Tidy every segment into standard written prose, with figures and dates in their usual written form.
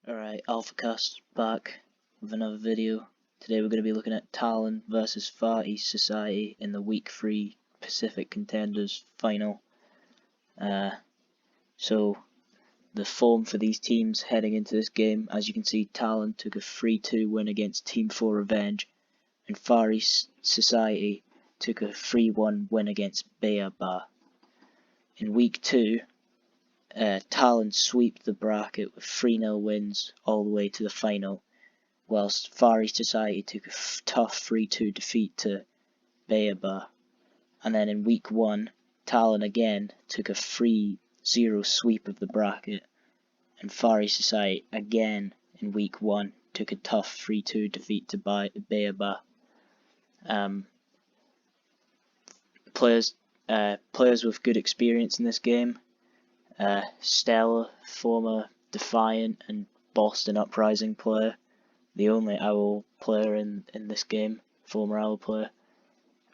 Alright, AlphaCast back with another video. Today we're going to be looking at Talon versus Far East Society in the Week 3 Pacific Contenders final. So the form for these teams heading into this game, as you can see, Talon took a 3-2 win against Team 4 Revenge, and Far East Society took a 3-1 win against Beaba. In Week 2, Talon swept the bracket with 3-0 wins all the way to the final, whilst Far East Society took a tough 3-2 defeat to Beaba. And then in Week 1, Talon again took a 3-0 sweep of the bracket, and Far East Society again in Week 1 took a tough 3-2 defeat to Beaba. Players with good experience in this game. Stella, former Defiant and Boston Uprising player, the only Owl player in this game, former Owl player,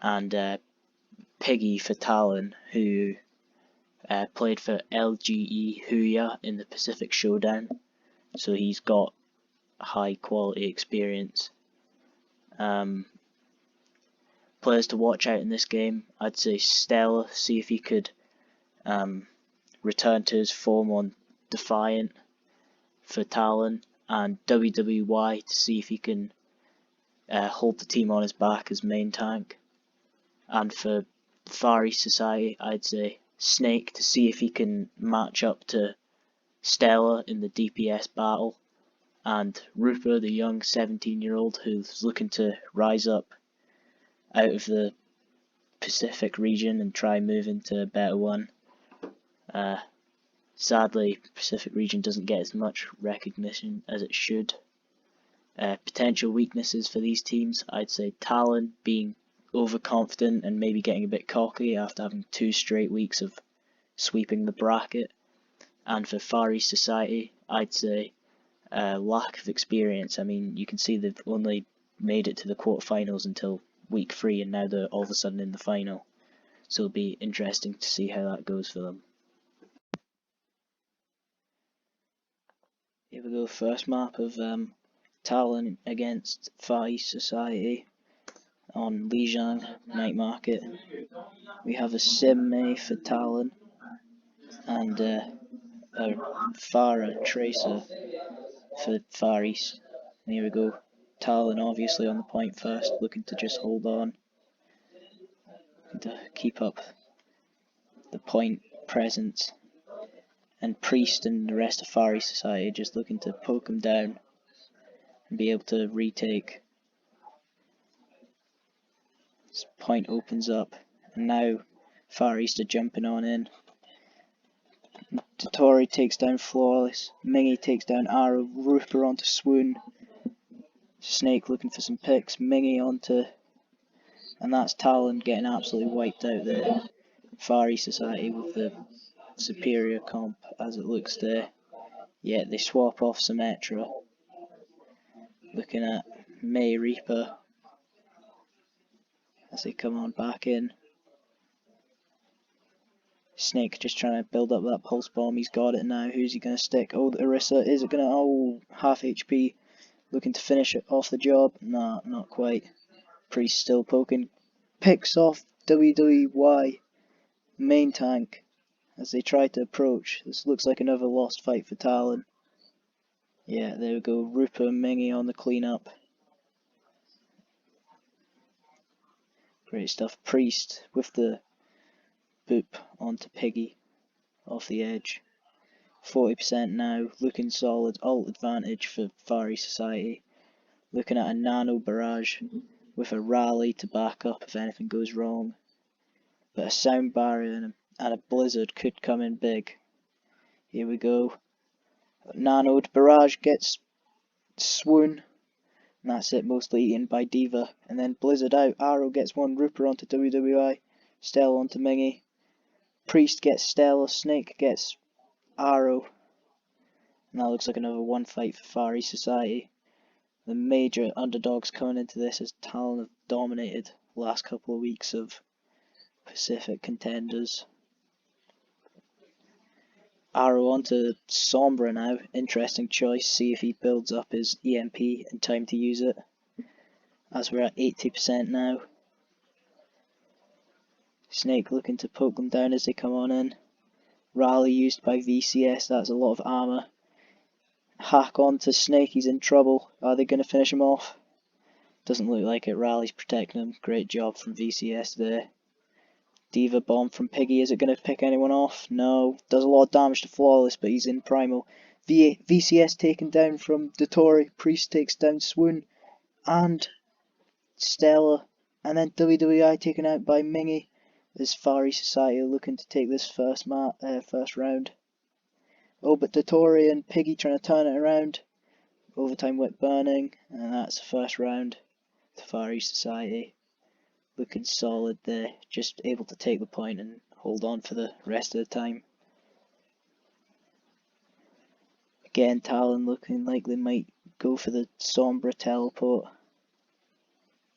and Piggy for Talon, who played for LGE Huya in the Pacific Showdown, so he's got high quality experience. Players to watch out in this game, I'd say Stella, see if he could return to his form on Defiant for Talon, and WWY to see if he can hold the team on his back as main tank. And for Far East Society, I'd say Snake to see if he can match up to Stella in the DPS battle, and Rupa, the young 17-year-old who's looking to rise up out of the Pacific region and try move into a better one. Sadly, Pacific region doesn't get as much recognition as it should. Potential weaknesses for these teams, I'd say Talon being overconfident and maybe getting a bit cocky after having 2 straight weeks of sweeping the bracket. And for Far East Society, I'd say lack of experience. I mean, you can see they've only made it to the quarterfinals until Week 3, and now they're all of a sudden in the final. So it'll be interesting to see how that goes for them. Here we go, first map of Talon against Far East Society on Lijiang Night Market. We have a Sim May for Talon and a Farah Tracer for Far East. And here we go, Talon obviously on the point first, looking to just hold on, to keep up the point presence, and Priest and the rest of Far East Society just looking to poke him down and be able to retake. This point opens up, and now Far East are jumping on in. Totori takes down Flawless, Mingy takes down Arrow, Rooper onto Swoon, Snake looking for some picks, Mingy onto, and that's Talon getting absolutely wiped out there. Far East Society with the superior comp as it looks there, yet they swap off Symmetra. Looking at May Reaper as they come on back in. Snake just trying to build up that pulse bomb, he's got it now, who's he going to stick? Oh, Orisa, is it going to, oh, half HP, looking to finish it off the job, nah, not quite. Priest still poking, picks off WWY, main tank, as they try to approach. This looks like another lost fight for Talon. Yeah, there we go, Rupa and Mingy on the cleanup. Great stuff, Priest with the boop onto Piggy off the edge. 40% now, looking solid, ult advantage for Far East Society. Looking at a nano barrage with a rally to back up if anything goes wrong. But a sound barrier and a blizzard could come in big. Here we go. Nanoed barrage gets Swoon. And that's it, mostly eaten by Diva. And then blizzard out, Arrow gets one, Rooper onto WWI, Stella onto Mingy. Priest gets Stella, Snake gets Arrow. And that looks like another one fight for Far East Society. The major underdogs coming into this as Talon have dominated the last couple of weeks of Pacific Contenders. Arrow onto Sombra now. Interesting choice. See if he builds up his EMP in time to use it. As we're at 80% now. Snake looking to poke them down as they come on in. Rally used by VCS, that's a lot of armor. Hack onto Snake, he's in trouble. Are they going to finish him off? Doesn't look like it. Rally's protecting him. Great job from VCS there. Diva bomb from Piggy. Is it going to pick anyone off? No. Does a lot of damage to Flawless, but he's in primal. VCS taken down from Dotori. Priest takes down Swoon and Stella. And then WWI taken out by Mingy. As Far East Society are looking to take this first round. Oh, but Dotori and Piggy trying to turn it around. Overtime whip burning. And that's the first round to Far East Society. Looking solid there, just able to take the point and hold on for the rest of the time. Again, Talon looking like they might go for the Sombra teleport.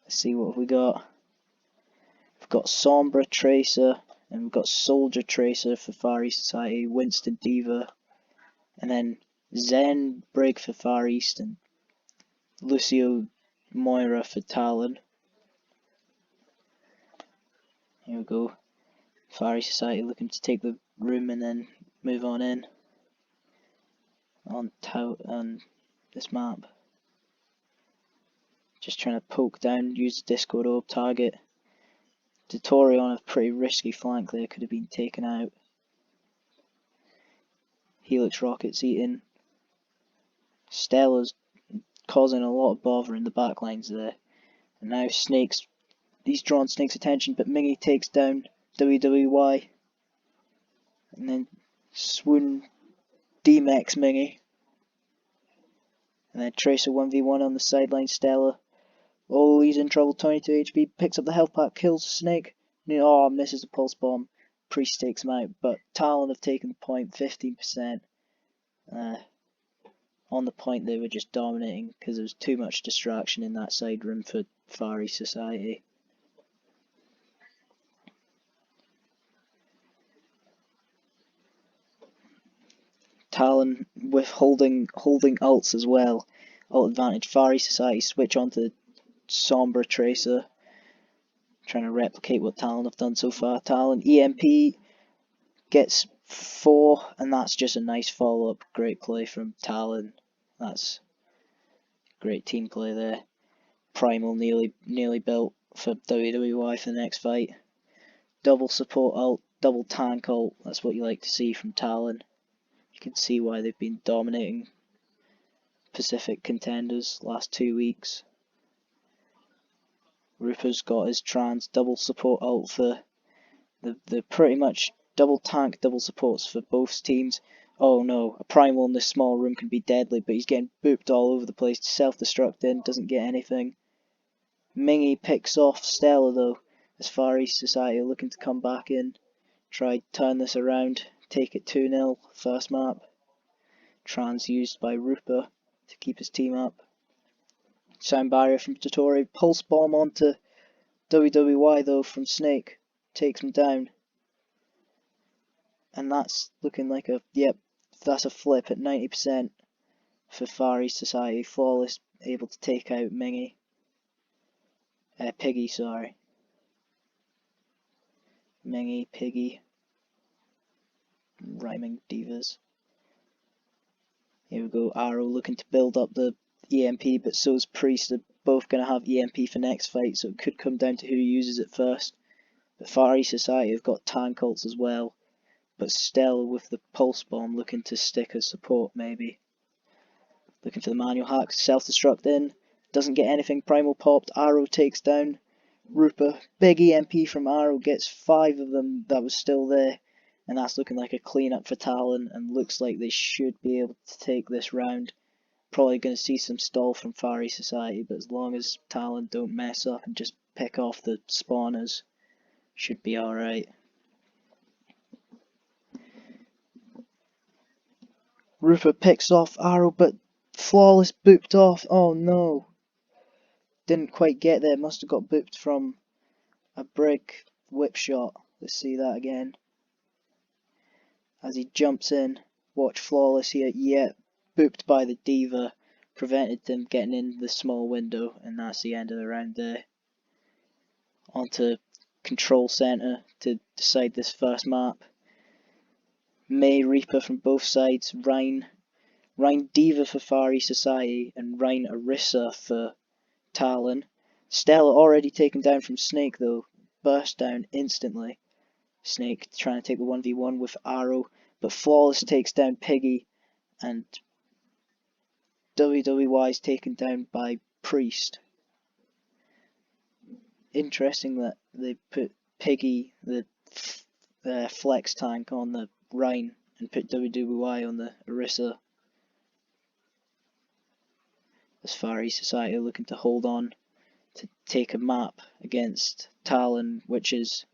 Let's see what we got. We've got Sombra Tracer, and we've got Soldier Tracer for Far East Society, Winston Diva, and then Zen Brig for Far East, and Lucio Moira for Talon. Here we go. Far East Society looking to take the room and then move on in on this map. Just trying to poke down, use the Discord orb target. Dotori on a pretty risky flank there, could have been taken out. Helix Rockets eating. Stella's causing a lot of bother in the backlines there. And now Snake's, he's drawn Snake's attention, but Mingy takes down WWY. And then Swoon D-Max Mingy. And then Tracer 1v1 on the sideline, Stella. Oh, he's in trouble, 22 HP, picks up the health pack, kills Snake. Oh, misses the pulse bomb. Priest takes him out, but Talon have taken the point, 15%. On the point they were just dominating because there was too much distraction in that side room for Far East Society. Talon with holding ults as well. Ult advantage. Far East Society switch onto Sombra Tracer. Trying to replicate what Talon have done so far. Talon EMP gets 4, and that's just a nice follow up. Great play from Talon. That's great team play there. Primal nearly built for WWY for the next fight. Double support ult, double tank ult. That's what you like to see from Talon. You can see why they've been dominating Pacific Contenders last 2 weeks. Ruper's got his trans double support ult for the pretty much double tank, double supports for both teams. Oh no, a primal in this small room can be deadly, but he's getting booped all over the place. Self-destruct in, doesn't get anything. Mingy picks off Stella though, as Far East Society are looking to come back in. Try to turn this around, take it 2-0, first map. Trans used by Ruper to keep his team up. Sound barrier from Dotori, pulse bomb onto WWY though from Snake, takes him down. And that's looking like that's a flip at 90% for Far East Society. Flawless able to take out Mingy. Piggy, sorry. Mingy, Piggy. Rhyming divas. Here we go, Arrow looking to build up the EMP, but so's Priest. They're both going to have EMP for next fight, so it could come down to who uses it first. But Far East Society have got tank ults as well. But Stella with the pulse bomb looking to stick as support maybe. Looking for the manual hack, self-destruct in, doesn't get anything, primal popped, Arrow takes down Ruper, big EMP from Arrow, gets 5 of them that was still there, and that's looking like a clean-up for Talon, and looks like they should be able to take this round. Probably going to see some stall from Far East Society, but as long as Talon don't mess up and just pick off the spawners, should be alright. Ruper picks off Arrow, but Flawless booped off. Oh no. Didn't quite get there. Must have got booped from a Brig whip shot. Let's see that again. as he jumps in. Watch Flawless here, yet booped by the D.Va, prevented them getting in the small window, and that's the end of the round there. Onto Control Center to decide this first map. Mei, Reaper from both sides, Rein D.Va for Far East Society, and Rein Orisa for Talon. Stella already taken down from Snake though, burst down instantly. Snake trying to take the 1v1 with Arrow, but Flawless takes down Piggy, and WWY is taken down by Priest. Interesting that they put Piggy, the flex tank, on the Rein and put WWY on the Orisa. As Far East Society are looking to hold on to take a map against Talon, which is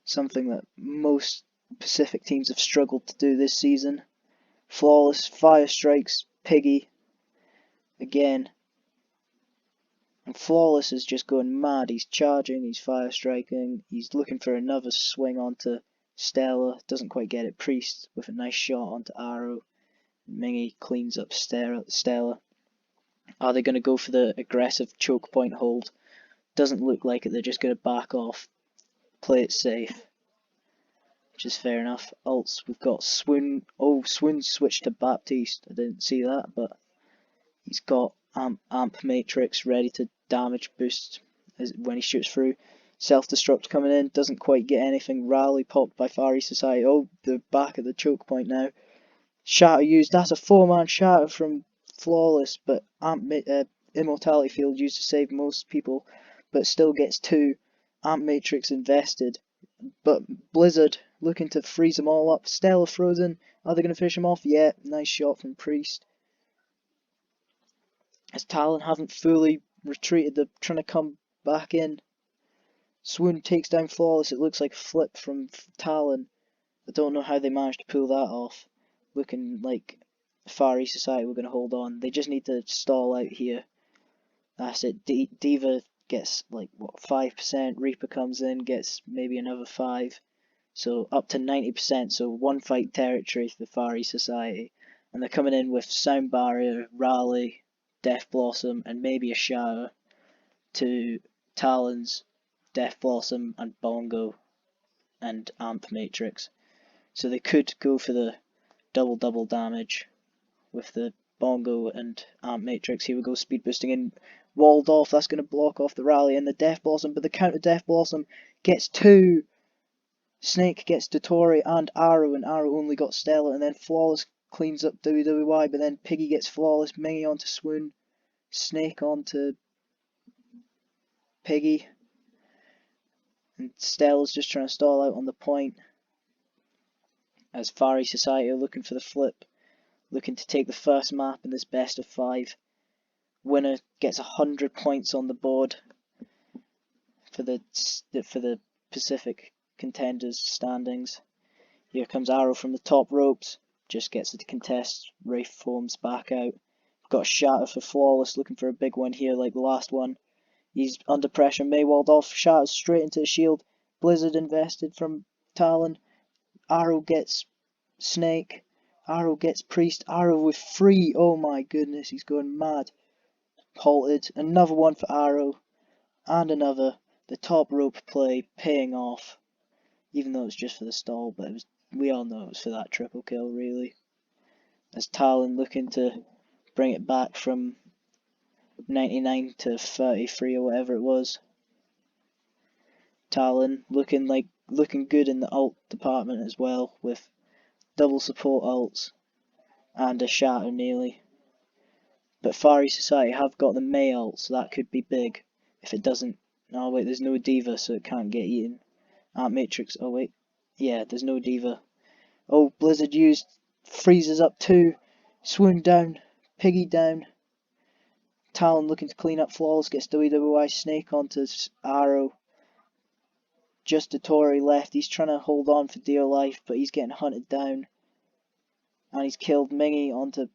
something that most Pacific teams have struggled to do this season. Flawless fire strikes Piggy again, and Flawless is just going mad. He's charging, he's fire striking, he's looking for another swing onto Stella, doesn't quite get it. Priest with a nice shot onto Arrow. Mingy cleans up Stella. Are they going to go for the aggressive choke point hold? Doesn't look like it. They're just going to back off, play it safe, which is fair enough. Ults, we've got Swoon. Oh, Swoon switched to Baptiste. I didn't see that, but he's got Amp Matrix ready to damage boost when he shoots through. Self-destruct coming in, doesn't quite get anything. Rally popped by Far East Society. Oh, the back of the choke point now. Shatter used. That's a 4-man shatter from Flawless, but Immortality Field used to save most people, but still gets 2. Amp Matrix invested, but Blizzard looking to freeze them all up. Stella frozen. Are they going to finish him off? Yeah, nice shot from Priest. As Talon haven't fully retreated, they're trying to come back in. Swoon takes down Flawless. It looks like a flip from Talon. I don't know how they managed to pull that off. Looking like Far East Society were going to hold on. They just need to stall out here. That's it. D.Va gets like what, 5%. Reaper comes in, gets maybe another 5. So up to 90%. So one fight territory for the Far East Society. And they're coming in with Sound Barrier, Rally, Death Blossom, and maybe a Shatter to Talon's Death Blossom and Bongo and Amp Matrix. So they could go for the double damage with the Bongo and Amp Matrix. Here we go, speed boosting in. Walled off, that's going to block off the Rally and the Death Blossom, but the counter Death Blossom gets 2. Snake gets Dotori and Arrow only got Stella, and then Flawless cleans up WWY, but then Piggy gets Flawless, Mingy onto Swoon, Snake onto Piggy, and Stella's just trying to stall out on the point. As Far East Society are looking for the flip, looking to take the first map in this best of 5. Winner gets 100 points on the board for the Pacific Contenders standings. Here comes Arrow from the top ropes, just gets it to contest. Wraith forms back out. Got a Shatter for Flawless, looking for a big one here like the last one. He's under pressure, May walled off, Shatters straight into the shield. Blizzard invested from Talon. Arrow gets Snake. Arrow gets Priest. Arrow with 3. Oh my goodness, he's going mad. Halted. Another one for Arrow. And another. The top rope play paying off. Even though it's just for the stall, but we all know it was for that triple kill, really. As Talon looking to bring it back from 99 to 33 or whatever it was. Talon looking good in the ult department as well, with double support ults and a Shatter nearly. But Far East Society have got the Mei ult, so that could be big. If it doesn't... Oh wait, there's no D.Va, so it can't get eaten. Matrix, oh wait. Yeah, there's no D.Va. Oh, Blizzard used... Freezes up 2. Swoon down. Piggy down. Talon looking to clean up Flawless, gets WWY Snake onto Arrow. Just Dotori left. He's trying to hold on for dear life, but he's getting hunted down. And he's killed Mingy onto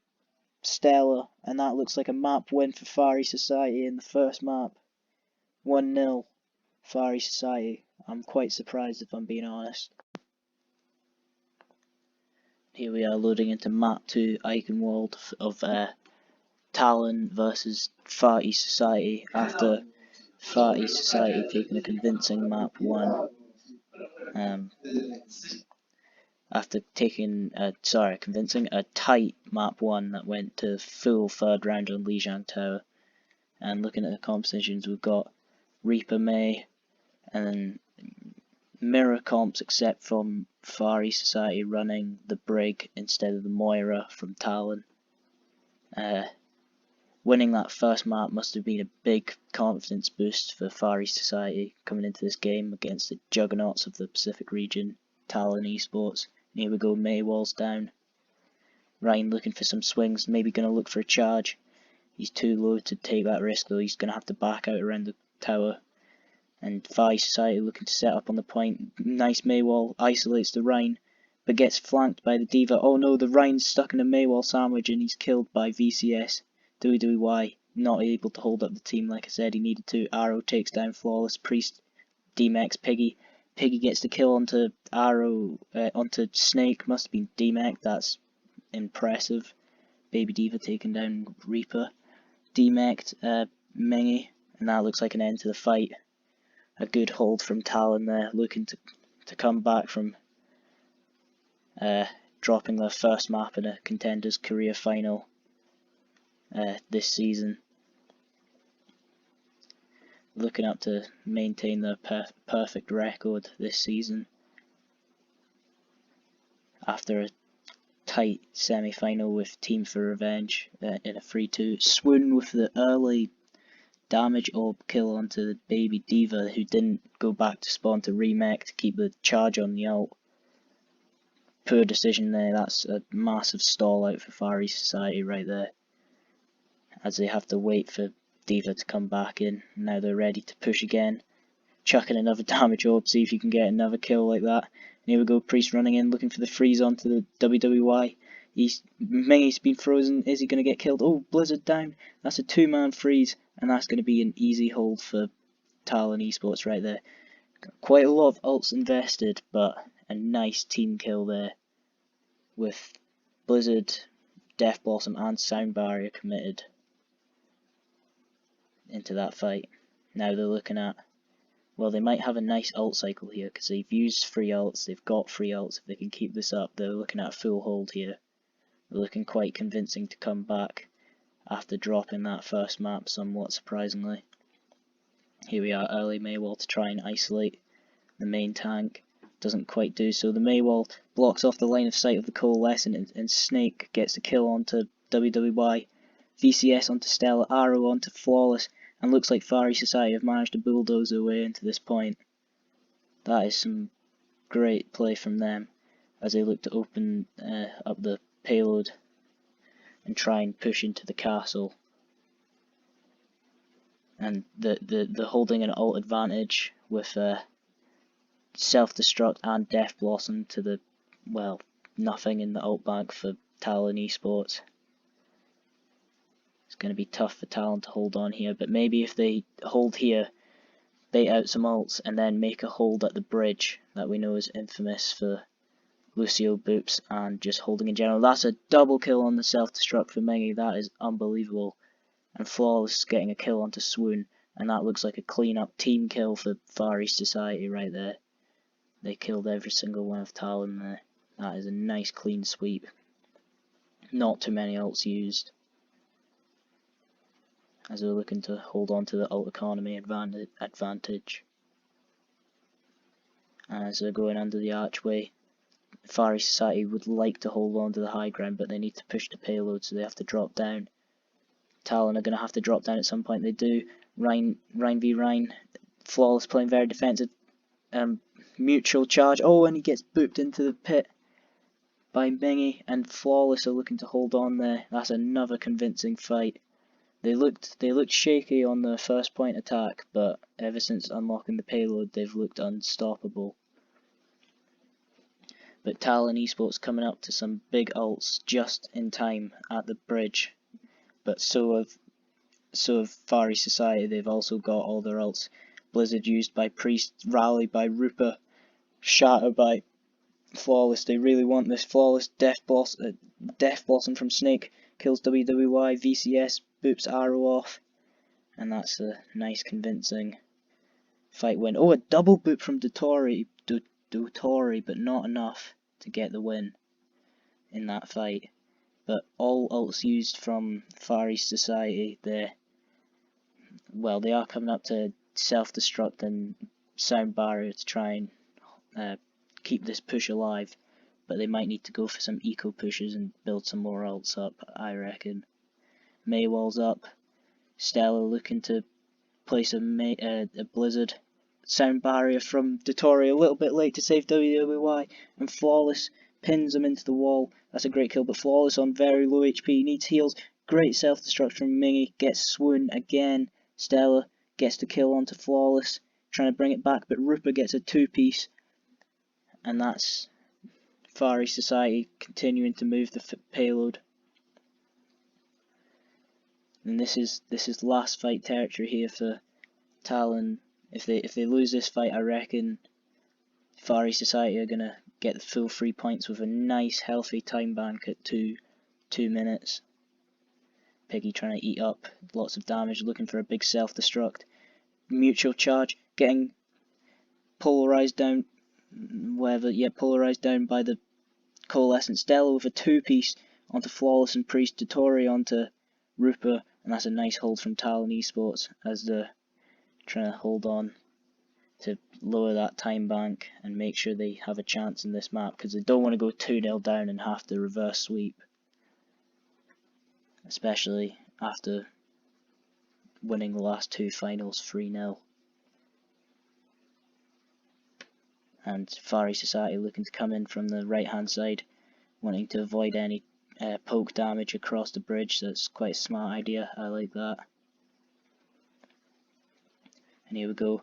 Stella, and that looks like a map win for Far East Society in the first map. 1-0 Far East Society. I'm quite surprised if I'm being honest. Here we are loading into map 2 Eichenwald of Talon versus Far East Society after Far East Society taking a convincing map 1. After taking a tight map 1 that went to full third round on Lijiang Tower. And looking at the compositions, we've got Reaper May and then mirror comps except from Far East Society running the Brig instead of the Moira from Talon. Winning that first map must have been a big confidence boost for Far East Society coming into this game against the juggernauts of the Pacific region, Talon Esports. And here we go, May walls down. Ryan looking for some swings, maybe going to look for a charge. He's too low to take that risk though, he's going to have to back out around the tower. And Far East Society looking to set up on the point. Nice Maywall, isolates the Rhine, but gets flanked by the D.Va. Oh no, the Rhine's stuck in a Maywall sandwich and he's killed by VCS. WWY, not able to hold up the team like I said he needed to. Arrow takes down Flawless, Priest, D-Mex, Piggy. Piggy gets the kill onto Arrow, onto Snake, must have been D-Mex, that's impressive. Baby D.Va taking down Reaper. D-Mex, Mengi, and that looks like an end to the fight. A good hold from Talon there, looking to come back from dropping their first map in a Contenders career final this season. Looking up to maintain their perfect record this season after a tight semi-final with Team for Revenge in a 3-2. Swoon with the early damage orb kill onto the baby D.Va who didn't go back to spawn to remake to keep the charge on the ult. Poor decision there, that's a massive stall out for Far East Society right there. As they have to wait for D.Va to come back in. Now they're ready to push again. Chucking another damage orb, see if you can get another kill like that. And here we go, Priest running in, looking for the freeze onto the WWY. Mengi's been frozen, is he going to get killed? Oh, Blizzard down, that's a 2-man freeze, and that's going to be an easy hold for Talon Esports right there. Quite a lot of ults invested, but a nice team kill there with Blizzard, Death Blossom and Sound Barrier committed into that fight. Now they're looking at, well, they might have a nice ult cycle here because they've used free ults, they've got free ults. If they can keep this up, they're looking at a full hold here. They're looking quite convincing to come back after dropping that first map somewhat surprisingly. Here we are, early Maywall to try and isolate the main tank. Doesn't quite do so. The Maywall blocks off the line of sight of the Coalescent and Snake gets the kill onto WWY. VCS onto Stella, Arrow onto Flawless, and looks like Far East Society have managed to bulldoze their way into this point. That is some great play from them as they look to open up the payload and try and push into the castle. And the holding an ult advantage with self-destruct and Death Blossom to the, well, nothing in the ult bank for Talon Esports. It's going to be tough for Talon to hold on here, but maybe if they hold here, bait out some ults and then make a hold at the bridge that we know is infamous for Lucio Boops and just holding in general. That's a double kill on the self-destruct for Mengi, that is unbelievable. And Flawless getting a kill onto Swoon, and that looks like a clean up team kill for Far East Society right there. They killed every single one of Talon there. That is a nice clean sweep. Not too many ults used, as they're looking to hold on to the ult economy advantage. As they're going under the archway, Far East Society would like to hold on to the high ground, but they need to push the payload, so they have to drop down. Talon are going to have to drop down at some point. They do. Rhine v Rhine. Flawless playing very defensive. Mutual charge. Oh, and he gets booped into the pit by Mengi, and Flawless are looking to hold on there. That's another convincing fight. They looked shaky on the first point attack, but ever since unlocking the payload, they've looked unstoppable. But Talon Esports coming up to some big ults just in time at the bridge. But so have Far East Society. They've also got all their ults. Blizzard used by Priest, Rally by Rooper, Shatter by Flawless, they really want this. Flawless, Death Blossom from Snake kills WWY, VCS boops Arrow off, and that's a nice convincing fight win. Oh, a double boop from Dotori, but not enough to get the win in that fight. But all ults used from Far East Society, they are coming up to self-destruct and sound barrier to try and keep this push alive, but they might need to go for some eco pushes and build some more ults up, I reckon. Maywall's up, Stella looking to place a Blizzard. Sound barrier from Dotori a little bit late to save WWY, and Flawless pins him into the wall. That's a great kill, but Flawless on very low HP, needs heals. Great self-destruct from Mingy, gets swoon again. Stella gets the kill onto Flawless, trying to bring it back, but Rupa gets a two-piece, and that's Far East Society continuing to move the payload. And this is last fight territory here for Talon. If they lose this fight, I reckon Far East Society are gonna get the full 3 points with a nice healthy time bank at 2 minutes. Piggy trying to eat up lots of damage, looking for a big self-destruct. Mutual charge, getting polarized down, polarized down by the Coalescent. Stella with a two-piece onto Flawless and Priest, Dotori onto Rupa, and that's a nice hold from Talon Esports as they're trying to hold on to lower that time bank and make sure they have a chance in this map, because they don't want to go 2-0 down and have to reverse sweep, especially after winning the last two finals 3-0. And Far East Society looking to come in from the right hand side, wanting to avoid any poke damage across the bridge. That's quite a smart idea, I like that. And here we go,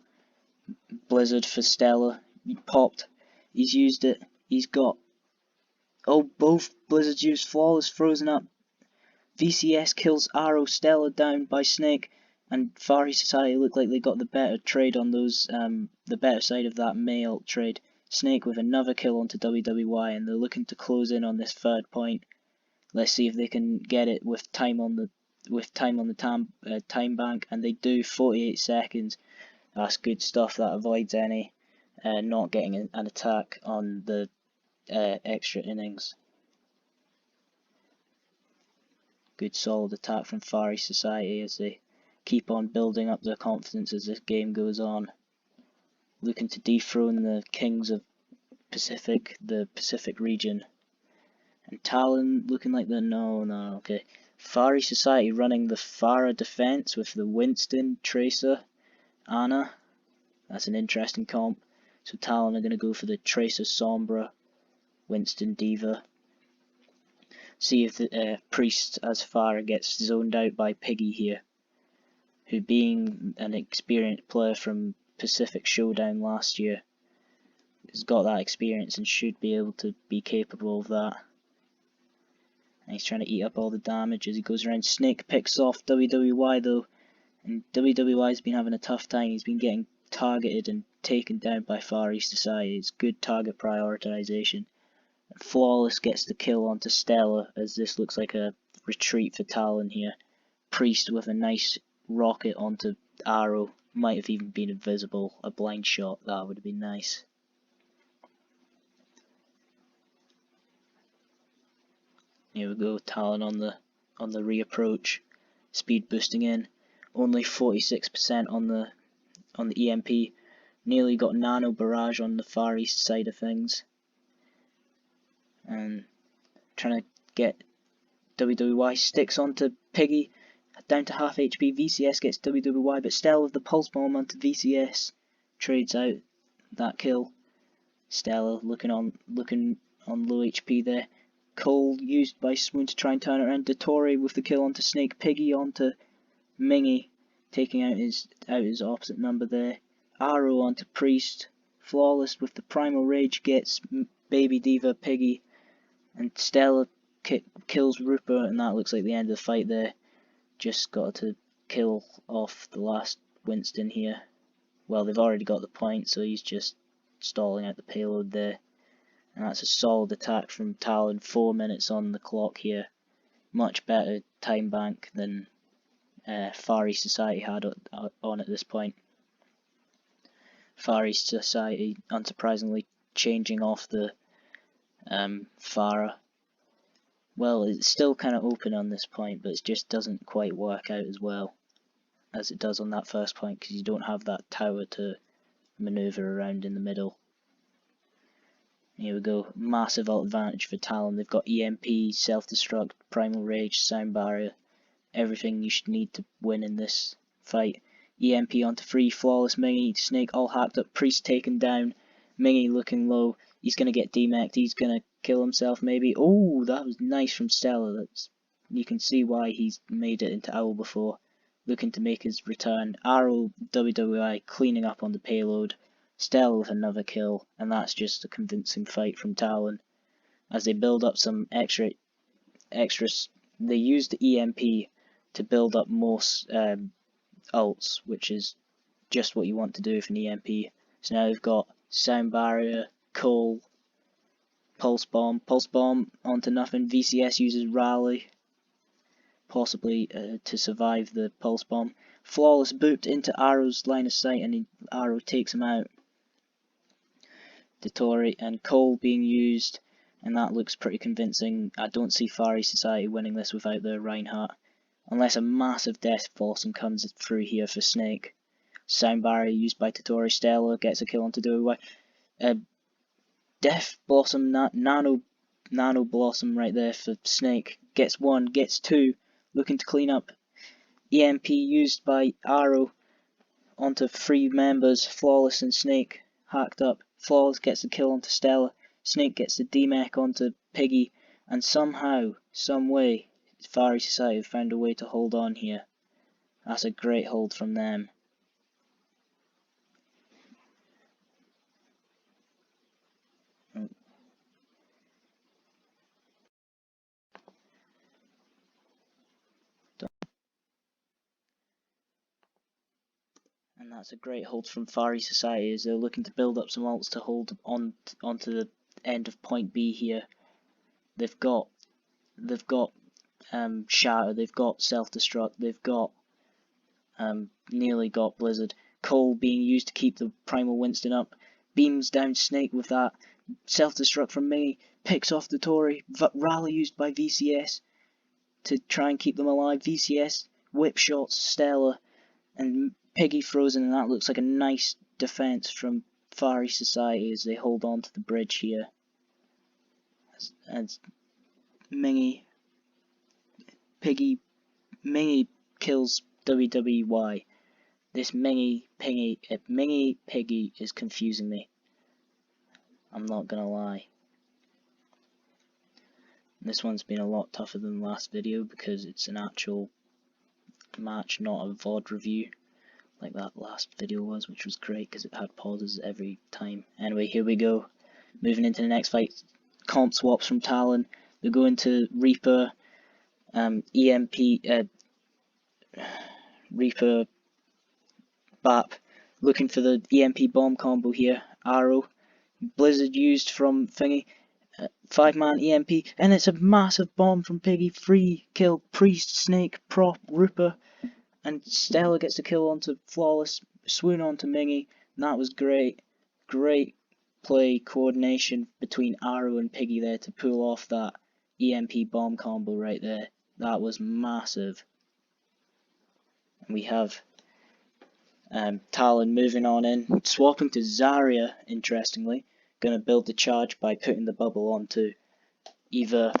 Blizzard for Stella. He popped, he's used it, he's got, oh, both Blizzards used. Flawless frozen up, VCS kills Arrow, Stella down by Snake, and Far East Society look like they got the better trade on those, the better side of that May ult trade. Snake with another kill onto WWY, and they're looking to close in on this third point. Let's see if they can get it with time on the time bank, and they do. 48 seconds. That's good stuff. That avoids any not getting an attack on the extra innings. Good solid attack from Far East Society as they keep on building up their confidence as this game goes on. Looking to dethrone the kings of the Pacific region. And Talon looking like okay. Far East Society running the Pharah defense with the Winston, Tracer, Ana. That's an interesting comp. So Talon are going to go for the Tracer Sombra, Winston Diva. See if the Priest as Pharah gets zoned out by Piggy here, who, being an experienced player from Pacific Showdown last year, has got that experience and should be able to be capable of that. And he's trying to eat up all the damage as he goes around. Snake picks off WWY though, and WWY's been having a tough time. He's been getting targeted and taken down by Far East Society. It's good target prioritization. And Flawless gets the kill onto Stella as this looks like a retreat for Talon here. Priest with a nice rocket onto Arrow. Might have even been invisible. A blind shot, that would have been nice. Here we go, Talon on the reapproach. Speed boosting in. Only 46% on the EMP. Nearly got Nano Barrage on the Far East side of things. And trying to get WWY, sticks onto Piggy, down to half HP. VCS gets WWY, but Stella with the Pulse Bomb onto VCS trades out that kill. Stella looking on low HP there. Cole used by Swoon to try and turn it around. Dotori with the kill onto Snake. Piggy onto Mingy, taking out his opposite number there. Arrow onto Priest. Flawless with the Primal Rage gets Baby Diva, Piggy, and Stella kills Rupa, and that looks like the end of the fight there. Just got to kill off the last Winston here. Well, they've already got the point, so he's just stalling out the payload there. And that's a solid attack from Talon. 4 minutes on the clock here. Much better time bank than Far East Society had on at this point. Far East Society, unsurprisingly, changing off the Pharah. Well, it's still kind of open on this point, but it just doesn't quite work out as well as it does on that first point, because you don't have that tower to maneuver around in the middle. Here we go, massive ult advantage for Talon. They've got EMP, self-destruct, primal rage, sound barrier, everything you should need to win in this fight. EMP onto free, flawless, Mingy, Snake all hacked up, Priest taken down, Mingy looking low, he's gonna get demeched, he's gonna kill himself maybe. Oh, that was nice from Stella. You can see why he's made it into Owl before, looking to make his return. Arrow WWI cleaning up on the payload, Stella with another kill, and that's just a convincing fight from Talon. As they build up some extras, they use the EMP to build up more ults, which is just what you want to do with an EMP. So now they've got sound barrier, coal, pulse bomb onto nothing. VCS uses rally, possibly to survive the pulse bomb. Flawless booped into Arrow's line of sight, and Arrow takes him out. Dotori and coal being used, and that looks pretty convincing. I don't see Far East Society winning this without their Reinhardt, unless a massive Death Blossom comes through here for Snake. Sound barrier used by Dotori. Stella gets a kill onto Dotori. Death Blossom, Nano Blossom right there for Snake. Gets one, gets two, looking to clean up. EMP used by Arrow onto three members, Flawless and Snake, hacked up. Flawless gets the kill onto Stella. Snake gets the demech onto Piggy, and somehow, some way, Far East Society have found a way to hold on here. That's a great hold from them. And that's a great hold from Far East Society, as they're looking to build up some ults to hold on onto the end of point B here. They've got Shatter, they've got Self-Destruct, they've got nearly got Blizzard. Coal being used to keep the Primal Winston up. Beams down Snake with that. Self-Destruct from Mingy, picks off the Tory. Rally used by VCS to try and keep them alive. VCS, whip shots, Stella, and Piggy frozen, and that looks like a nice defense from Far East Society as they hold on to the bridge here. As Mingy kills WWY. This Mingy Piggy is confusing me. I'm not gonna lie. This one's been a lot tougher than the last video because it's an actual match, not a VOD review like that last video was, which was great because it had pauses every time. Anyway, here we go. Moving into the next fight. Comp swaps from Talon. They go into Reaper, EMP, Reaper, BAP, looking for the EMP bomb combo here. Arrow, Blizzard used from Thingy, 5-man EMP, and it's a massive bomb from Piggy. Free kill, Priest, Snake, Prop, Rooper, and Stella gets the kill onto Flawless, swoon onto Mingy, and that was great. Great play coordination between Arrow and Piggy there to pull off that EMP bomb combo right there. That was massive. And we have Talon moving on in, swapping to Zarya, interestingly. Going to build the charge by putting the bubble onto either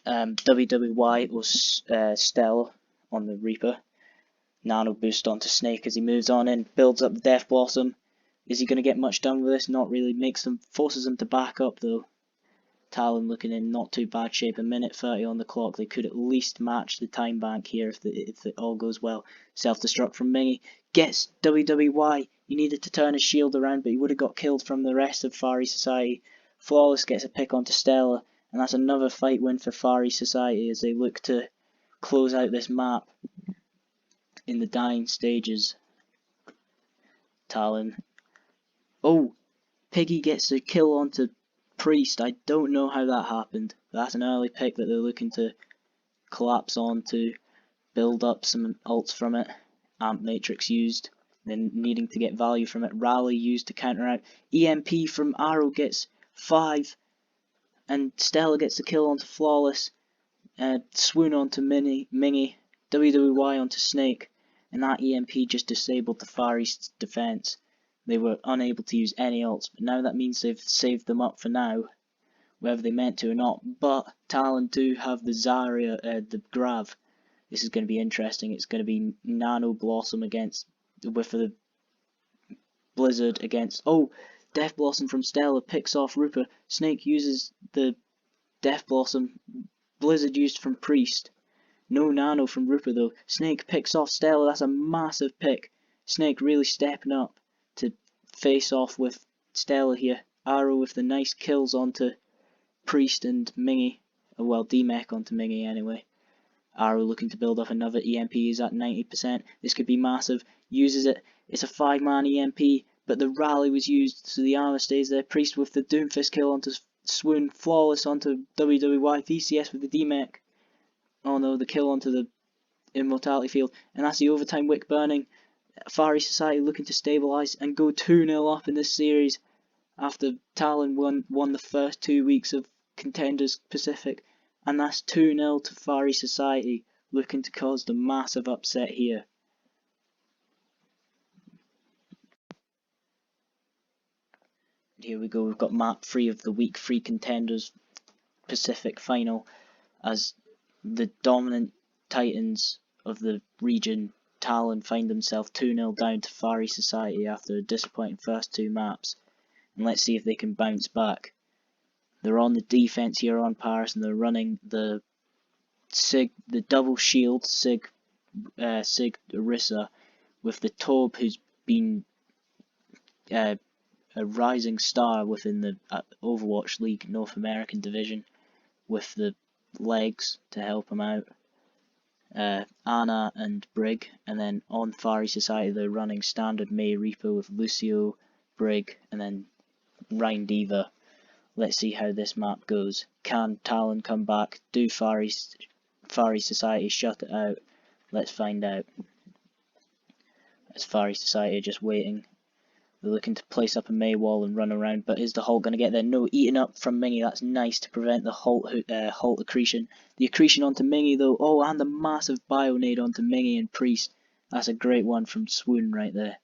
WWY or Stella on the Reaper. Nano boost onto Snake as he moves on in, builds up the Death Blossom. Is he going to get much done with this? Not really. Forces them to back up though. Talon looking in not too bad shape. A minute 30 on the clock. They could at least match the time bank here if it all goes well. Self-destruct from Mingy. Gets WWY. He needed to turn his shield around, but he would have got killed from the rest of Far East Society. Flawless gets a pick onto Stella, and that's another fight win for Far East Society as they look to close out this map in the dying stages. Talon. Oh, Piggy gets the kill onto Priest. I don't know how that happened. That's an early pick that they're looking to collapse on to build up some ults from it. Amp Matrix used, then needing to get value from it. Rally used to counter out. EMP from Arrow gets 5, and Stella gets the kill onto Flawless. Swoon onto Mingy, WWY onto Snake, and that EMP just disabled the Far East's defense. They were unable to use any ults, but now that means they've saved them up for now, whether they meant to or not. But Talon do have the Zarya, the Grav. This is going to be interesting. It's going to be Nano Blossom with the Blizzard against... Oh! Death Blossom from Stella picks off Rooper. Snake uses the Death Blossom. Blizzard used from Priest. No Nano from Rooper though. Snake picks off Stella. That's a massive pick. Snake really stepping up to face off with Stella here. Arrow with the nice kills onto Priest and Mingy. Well, D-Mech onto Mingy anyway. Arrow looking to build up another EMP. Is at 90%. This could be massive. Uses it. It's a 5-man EMP, but the rally was used, so the armor stays there. Priest with the Doomfist kill onto Swoon. Flawless onto WWY. VCS with the D-Mech. Oh no, the kill onto the Immortality Field. And that's the overtime wick burning. Far East Society looking to stabilise and go 2-0 up in this series after Talon won the first 2 weeks of Contenders Pacific. And that's 2-0 to Far East Society, looking to cause the massive upset here. And here we go, we've got map 3 of the Week 3 Contenders Pacific final, as the dominant Titans of the region, Talon, find themselves 2-0 down to Far East Society after a disappointing first 2 maps. And let's see if they can bounce back. They're on the defense here on Paris, and they're running the double shield Sig Orisa with the Taub, who's been a rising star within the Overwatch League North American division, with the legs to help him out. Anna and Brig, and then on Far East Society they're running standard May Reaper with Lucio, Brig, and then Rhine Diva. Let's see how this map goes. Can Talon come back? Do Far East Society shut it out? Let's find out. As Far East Society are just waiting. They're looking to place up a May wall and run around, but is the Halt going to get there? No, eaten up from Mingy. That's nice to prevent the Halt accretion. The accretion onto Mingy though. Oh, and the massive Bionade onto Mingy and Priest. That's a great one from Swoon right there.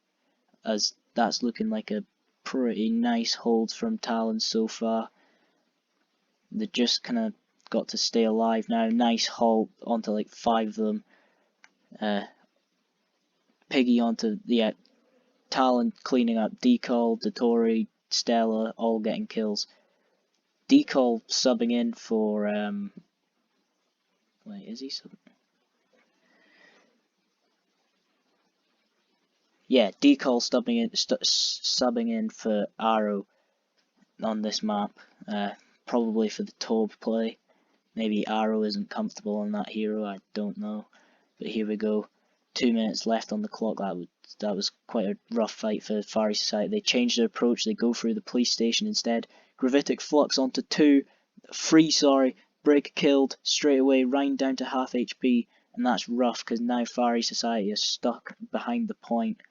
As that's looking like a pretty nice hold from Talon so far. They just kind of got to stay alive now. Nice halt onto like 5 of them. Piggy onto the Talon cleaning up. Decall, Dotori, Stella, all getting kills. Decall subbing in for wait, is he subbing? Yeah, Decall subbing in for Arrow on this map. Probably for the Taub play. Maybe Arrow isn't comfortable on that hero, I don't know. But here we go. 2 minutes left on the clock. That was quite a rough fight for Far East Society. They changed their approach. They go through the police station instead. Gravitic Flux onto 2. 3, sorry. Brig killed straight away. Rhine down to half HP. And that's rough because now Far East Society is stuck behind the point.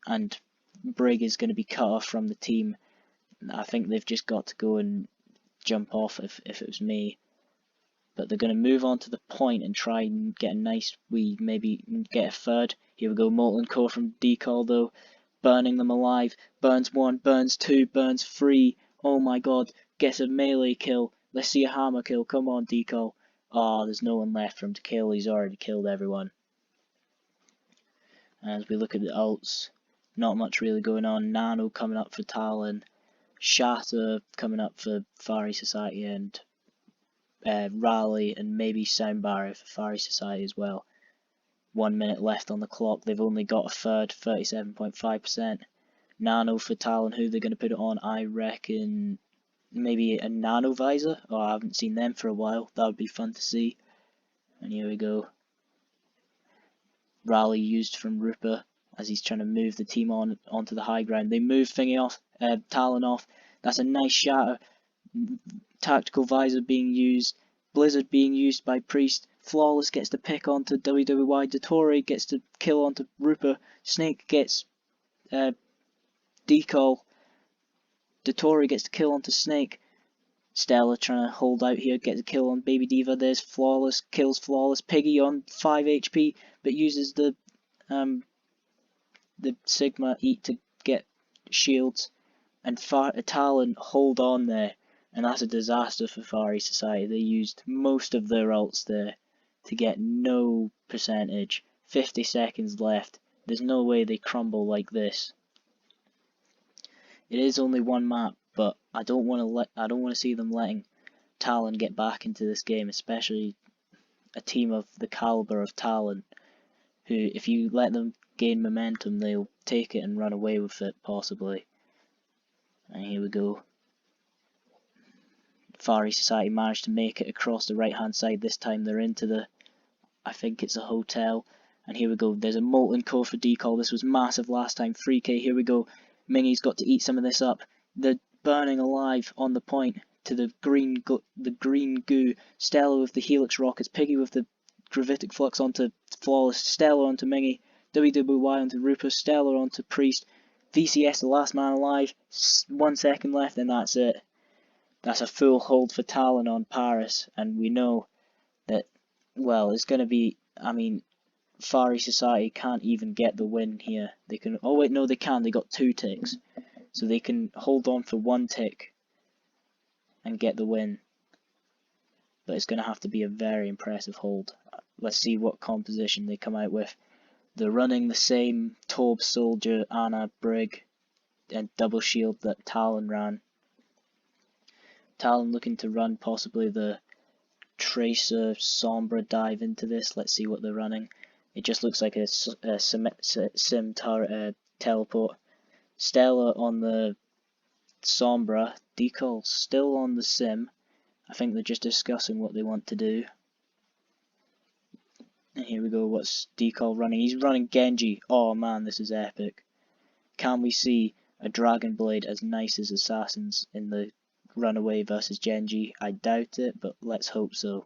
And Brig is going to be cut off from the team. I think they've just got to go and jump off if it was me. But they're going to move on to the point and try and get a nice maybe get a third. Here we go, Molten Core from Decall though, burning them alive. Burns 1, burns 2, burns 3. Oh my god, gets a melee kill. Let's see a hammer kill. Come on, Decall. Oh, there's no one left for him to kill. He's already killed everyone. As we look at the ults, not much really going on. Nano coming up for Talon. Shatter coming up for Far East Society, and Rally and maybe Sound Barrier for Far East Society as well. 1 minute left on the clock. They've only got a third, 37.5%. Nano for Talon. Who they're going to put it on? I reckon maybe a Nano Visor. Oh, I haven't seen them for a while. That would be fun to see. And here we go. Rally used from Rooper as he's trying to move the team onto the high ground. They move Talon off. That's a nice shatter. Tactical Visor being used, Blizzard being used by Priest, Flawless gets the pick onto WWY, Dottore gets the kill onto Rupa, Snake gets Decall, Dottore gets the kill onto Snake, Stella trying to hold out here, gets a kill on Baby Diva, there's Flawless, kills Flawless, Piggy on 5 HP, but uses the Sigma Eat to get shields, and Talon hold on there, and that's a disaster for Far East Society. They used most of their ults there to get no percentage. 50 seconds left. There's no way they crumble like this. It is only one map, but I don't want to see them letting Talon get back into this game, especially a team of the caliber of Talon, who, if you let them gain momentum, they'll take it and run away with it, possibly. And here we go. Far East Society managed to make it across the right hand side. This time they're into the, I think it's a hotel. And here we go. There's a Molten Core for Decall. This was massive last time. 3k. Here we go. Mingy's got to eat some of this up. They're burning alive on the point to the green goo. Stella with the Helix Rockets. Piggy with the Gravitic Flux onto Flawless. Stella onto Mingy. WWY onto Rupa. Stella onto Priest. VCS, the last man alive. 1 second left, and that's it. That's a full hold for Talon on Paris, and we know that, well, it's going to be, I mean, Far East Society can't even get the win here. They can, oh wait, no, they can. They got 2 ticks, so they can hold on for 1 tick and get the win. But it's going to have to be a very impressive hold. Let's see what composition they come out with. They're running the same Torb Soldier, Ana, Brig, and double shield that Talon ran. Talon looking to run possibly the Tracer Sombra dive into this. Let's see what they're running. It just looks like a sim teleport. Stella on the Sombra. Decall still on the sim. I think they're just discussing what they want to do. And here we go, what's Decall running? He's running Genji. Oh man, this is epic. Can we see a Dragon Blade as nice as Assassins in the Runaway versus Genji? I doubt it, but let's hope so.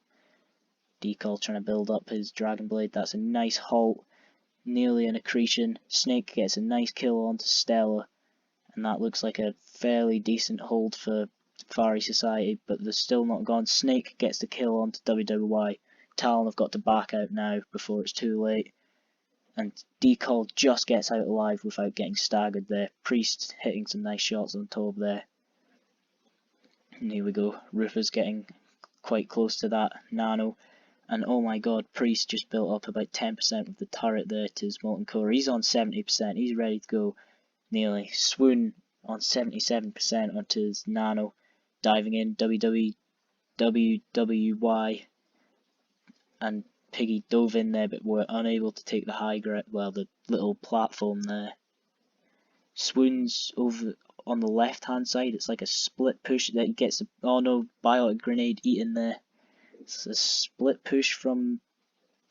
Decall trying to build up his Dragon Blade. That's a nice halt. Nearly an accretion. Snake gets a nice kill onto Stella. And that looks like a fairly decent hold for Far East Society, but they're still not gone. Snake gets the kill onto WWY. Talon have got to back out now before it's too late. And Decall just gets out alive without getting staggered there. Priest hitting some nice shots on Torb there. And here we go. Rupa's getting quite close to that nano. And oh my god, Priest just built up about 10% of the turret there to his Molten Core. He's on 70%. He's ready to go. Nearly. Swoon on 77% onto his nano. Diving in. WWY. And Piggy dove in there, but were unable to take the high ground. Well, the little platform there. Swoon's over on the left hand side. It's like a split push that he gets the, oh no, biotic grenade eaten there. It's a split push from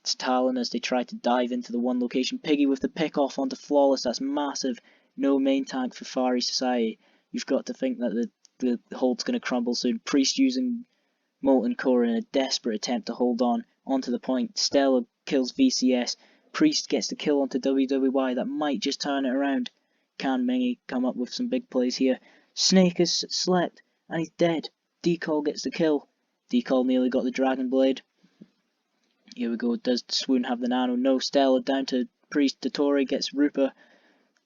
Talon as they try to dive into the one location. Piggy with the pick off onto Flawless. That's massive. No main tank for Far East Society. You've got to think that the hold's going to crumble soon. Priest using Molten Core in a desperate attempt to hold on onto the point. Stella kills VCS. Priest gets the kill onto WWY. That might just turn it around. Can Mingy come up with some big plays here? Snake has slept and he's dead. Decall gets the kill. Decall nearly got the Dragon Blade. Here we go. Does Swoon have the nano? No. Stella down to Priest. Dottore gets Rupa.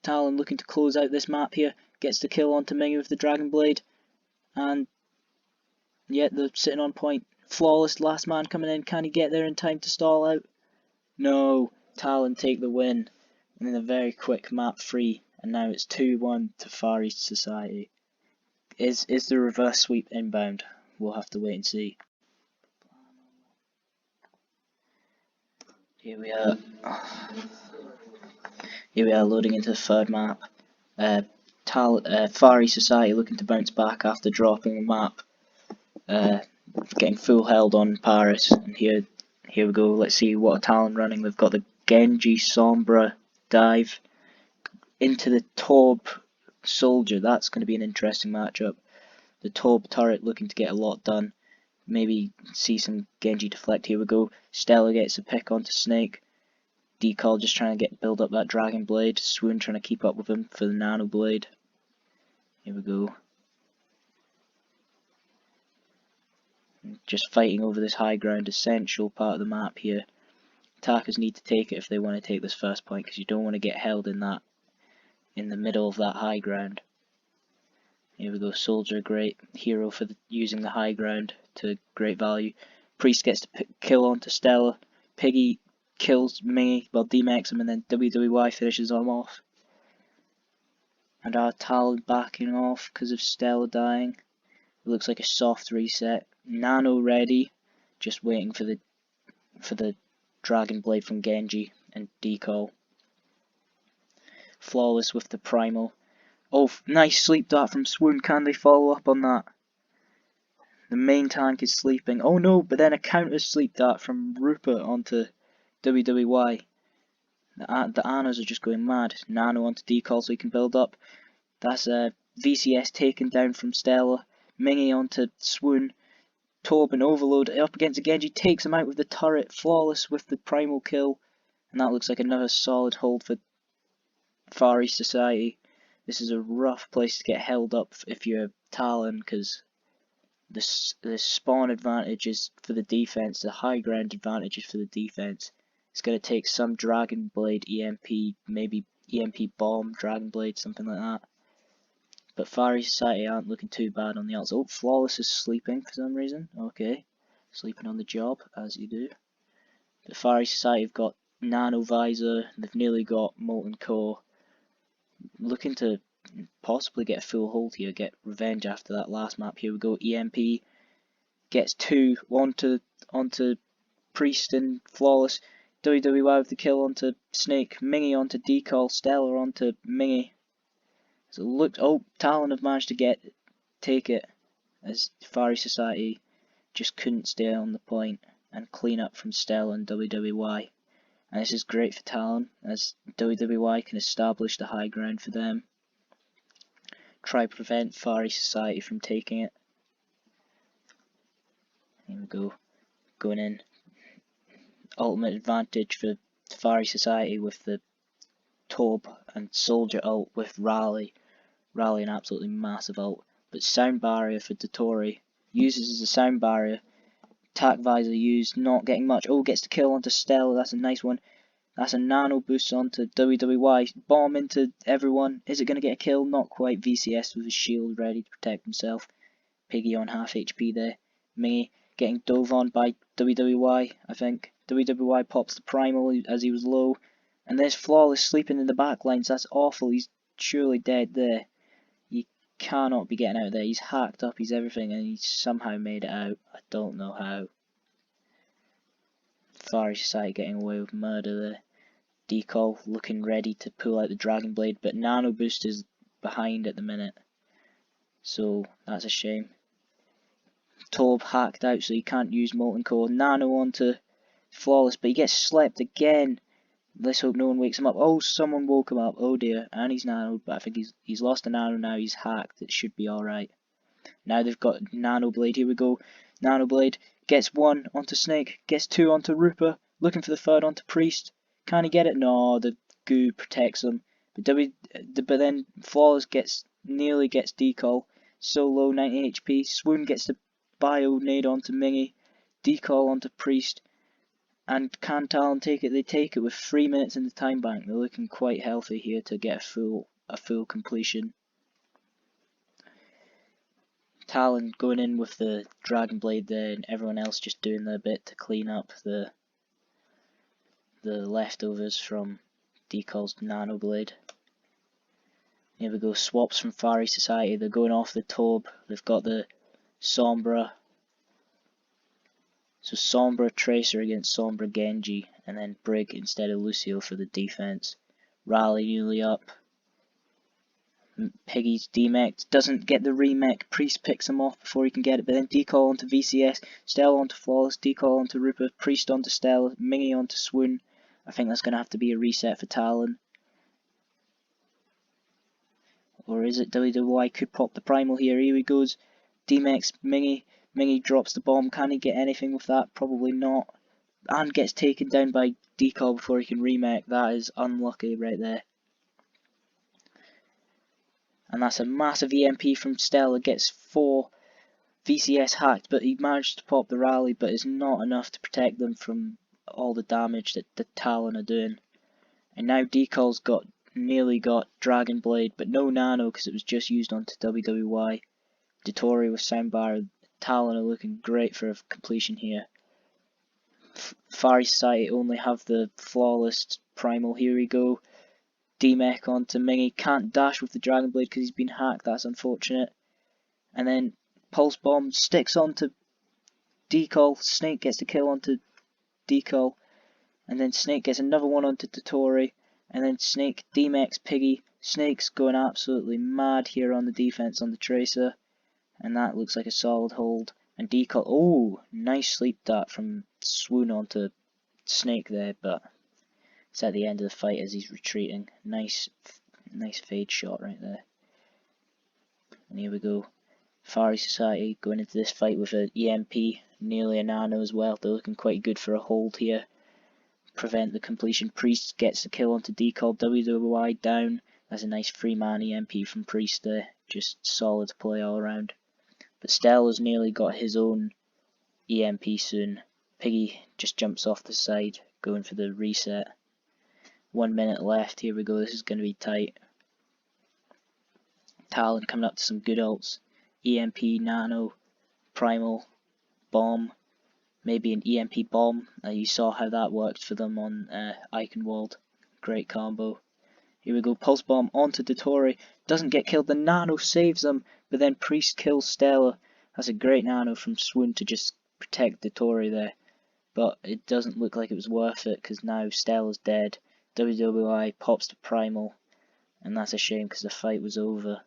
Talon looking to close out this map here. Gets the kill onto Mingy with the Dragon Blade. And yeah, they're sitting on point. Flawless, last man coming in. Can he get there in time to stall out? No. Talon take the win. And then a very quick map 3. And now it's 2-1 to Far East Society. Is the reverse sweep inbound? We'll have to wait and see. Here we are. Here we are loading into the third map. Far East Society looking to bounce back after dropping the map. Getting full held on Paris. And here we go. Let's see what a Talon running. They've got the Genji Sombra dive into the Torb Soldier. That's going to be an interesting matchup. The Taub turret looking to get a lot done. Maybe see some Genji deflect. Here we go. Stella gets a pick onto Snake. Decal just trying to build up that Dragon Blade. Swoon trying to keep up with him for the Nano Blade. Here we go. Just fighting over this high ground, essential part of the map here. Attackers need to take it if they want to take this first point, because you don't want to get held in the middle of that high ground. Here we go. Soldier, great hero for using the high ground to great value. Priest gets to kill onto Stella. Piggy kills Mingy, well, D-Max him, and then WWY finishes him off. And our Talon backing off because of Stella dying. It looks like a soft reset. Nano ready, just waiting for the Dragon Blade from Genji and Decal. Flawless with the primal. Oh, nice sleep dart from Swoon. Can they follow up on that? The main tank is sleeping. Oh no, but then a counter sleep dart from Rupert onto WWY. The Anas are just going mad. Nano onto Decal so he can build up. That's a VCS taken down from Stella. Mingy onto Swoon. Taub and Overload up against Genji, takes him out with the turret. Flawless with the primal kill. And that looks like another solid hold for Far East Society. This is a rough place to get held up if you're Talon, because the spawn advantage is for the defense, the high ground advantage is for the defense. It's going to take some Dragon Blade EMP, maybe EMP Bomb, Dragon Blade, something like that. But Far East Society aren't looking too bad on the outside. Oh, Flawless is sleeping for some reason. Okay, sleeping on the job, as you do. The Far East Society have got Nano Visor, they've nearly got Molten Core. Looking to possibly get a full hold here, get revenge after that last map. Here we go. EMP gets 2 onto Priest and Flawless. WWY with the kill onto Snake. Mingy onto Decal. Stella onto Mingy. So look, oh, Talon have managed to take it, as Far East Society just couldn't stay on the point and clean up from Stella and WWY. And this is great for Talon, as WWY can establish the high ground for them. Try to prevent Far East Society from taking it. Here we go. Going in. Ultimate advantage for Far East Society with the Taub and Soldier ult with Rally. Rally an absolutely massive ult. But Sound Barrier for Dotori. Uses as a Sound Barrier. Attack Visor used, not getting much. Oh, gets the kill onto Stella, that's a nice one. That's a Nano boost onto WWY. Bomb into everyone. Is it going to get a kill? Not quite. VCS with his shield ready to protect himself. Piggy on half HP there. Mingy getting dove on by WWY, I think. WWY pops the primal as he was low. And there's Flawless sleeping in the back lines. That's awful. He's surely dead there. You cannot be getting out of there. He's hacked up, he's everything, and he's somehow made it out. I don't know how. Far East Society getting away with murder there. Decal looking ready to pull out the Dragon Blade, but Nano Boost is behind at the minute. So that's a shame. Taub hacked out so he can't use Molten Core. Nano onto Flawless, but he gets slept again. Let's hope no one wakes him up. Oh, someone woke him up. Oh dear. And he's nanoed, but I think he's lost a nano now. He's hacked. It should be alright. Now they've got Nano Blade. Here we go. Nano Blade gets 1 onto Snake. Gets 2 onto Rupert. Looking for the 3rd onto Priest. Can he get it? No, the goo protects him. But then Flawless nearly gets Decal. So low, 90 HP. Swoon gets the Bio Nade onto Mingy. Decal onto Priest. And can Talon take it? They take it with 3 minutes in the time bank. They're looking quite healthy here to get a full completion. Talon going in with the Dragon Blade there, and everyone else just doing their bit to clean up the leftovers from Decal's Nano Blade. Here we go. Swaps from Far East Society. They're going off the Taub. They've got the Sombra. So Sombra Tracer against Sombra Genji, and then Brig instead of Lucio for the defense. Rally newly up. Piggy's demech, doesn't get the remech. Priest picks him off before he can get it, but then Decal onto VCS, Stella onto Flawless, Decal onto Rupert, Priest onto Stella, Mingy onto Swoon. I think that's going to have to be a reset for Talon. Or is it WWY could pop the primal here? Here he goes. D-Max Mingy drops the bomb. Can he get anything with that? Probably not. And gets taken down by Decal before he can remake. That is unlucky right there. And that's a massive EMP from Stella. Gets 4 VCS hacked, but he managed to pop the rally, but it's not enough to protect them from all the damage that the Talon are doing. And now Decal's nearly got Dragon Blade, but no Nano because it was just used onto WWY. Dotori with Soundbar. Talon are looking great for a completion here. Far East Society only have the flawless primal. Here we go. D-Mech onto Mingy. Can't dash with the Dragon Blade because he's been hacked. That's unfortunate. And then Pulse Bomb sticks onto Decal. Snake gets the kill onto Decal. And then Snake gets another one onto Dotori. And then Snake, D-Mech's Piggy. Snake's going absolutely mad here on the defense on the Tracer. And that looks like a solid hold. And Decal, oh, nice sleep dart from Swoon onto Snake there, but it's at the end of the fight as he's retreating. Nice fade shot right there. And here we go. Far East Society going into this fight with an EMP, nearly a Nano as well. They're looking quite good for a hold here. Prevent the completion. Priest gets the kill onto Decal. WWY down. That's a nice 3-man EMP from Priest there. Just solid play all around. But Stella's nearly got his own EMP soon. Piggy just jumps off the side, going for the reset. 1 minute left. Here we go. This is going to be tight. Talon coming up to some good ults. EMP, Nano, Primal, Bomb. Maybe an EMP Bomb. You saw how that worked for them on Eichenwald. Great combo. Here we go. Pulse Bomb onto Dotori. Doesn't get killed. The Nano saves him. But then Priest kills Stella. That's a great Nano from Swoon to just protect Dotori there. But it doesn't look like it was worth it because now Stella's dead. WWI pops to Primal. And that's a shame because the fight was over.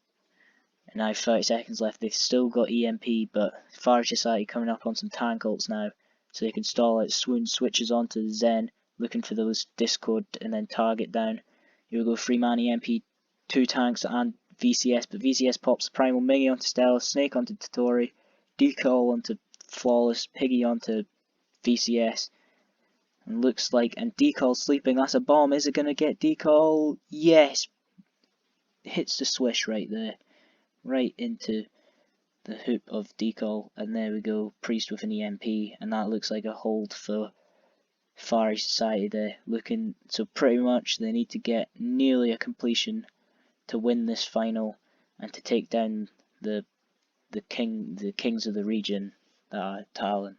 And now 30 seconds left. They've still got EMP, but Far East Society coming up on some tank ults now. So they can stall it. Swoon switches onto Zen, looking for those Discord and then target down. Here we go, 3-man EMP, 2 tanks and VCS, but VCS pops Primal. Mingy onto Stella, Snake onto Dotori, Decal onto Flawless, Piggy onto VCS. And looks like, and Decal sleeping, that's a bomb. Is it going to get Decal? Yes! Hits the swish right there. Right into the hoop of Decal, and there we go, Priest with an EMP, and that looks like a hold for Far East Society there. Looking, so pretty much they need to get nearly a completion to win this final and to take down the kings of the region, that are Talon.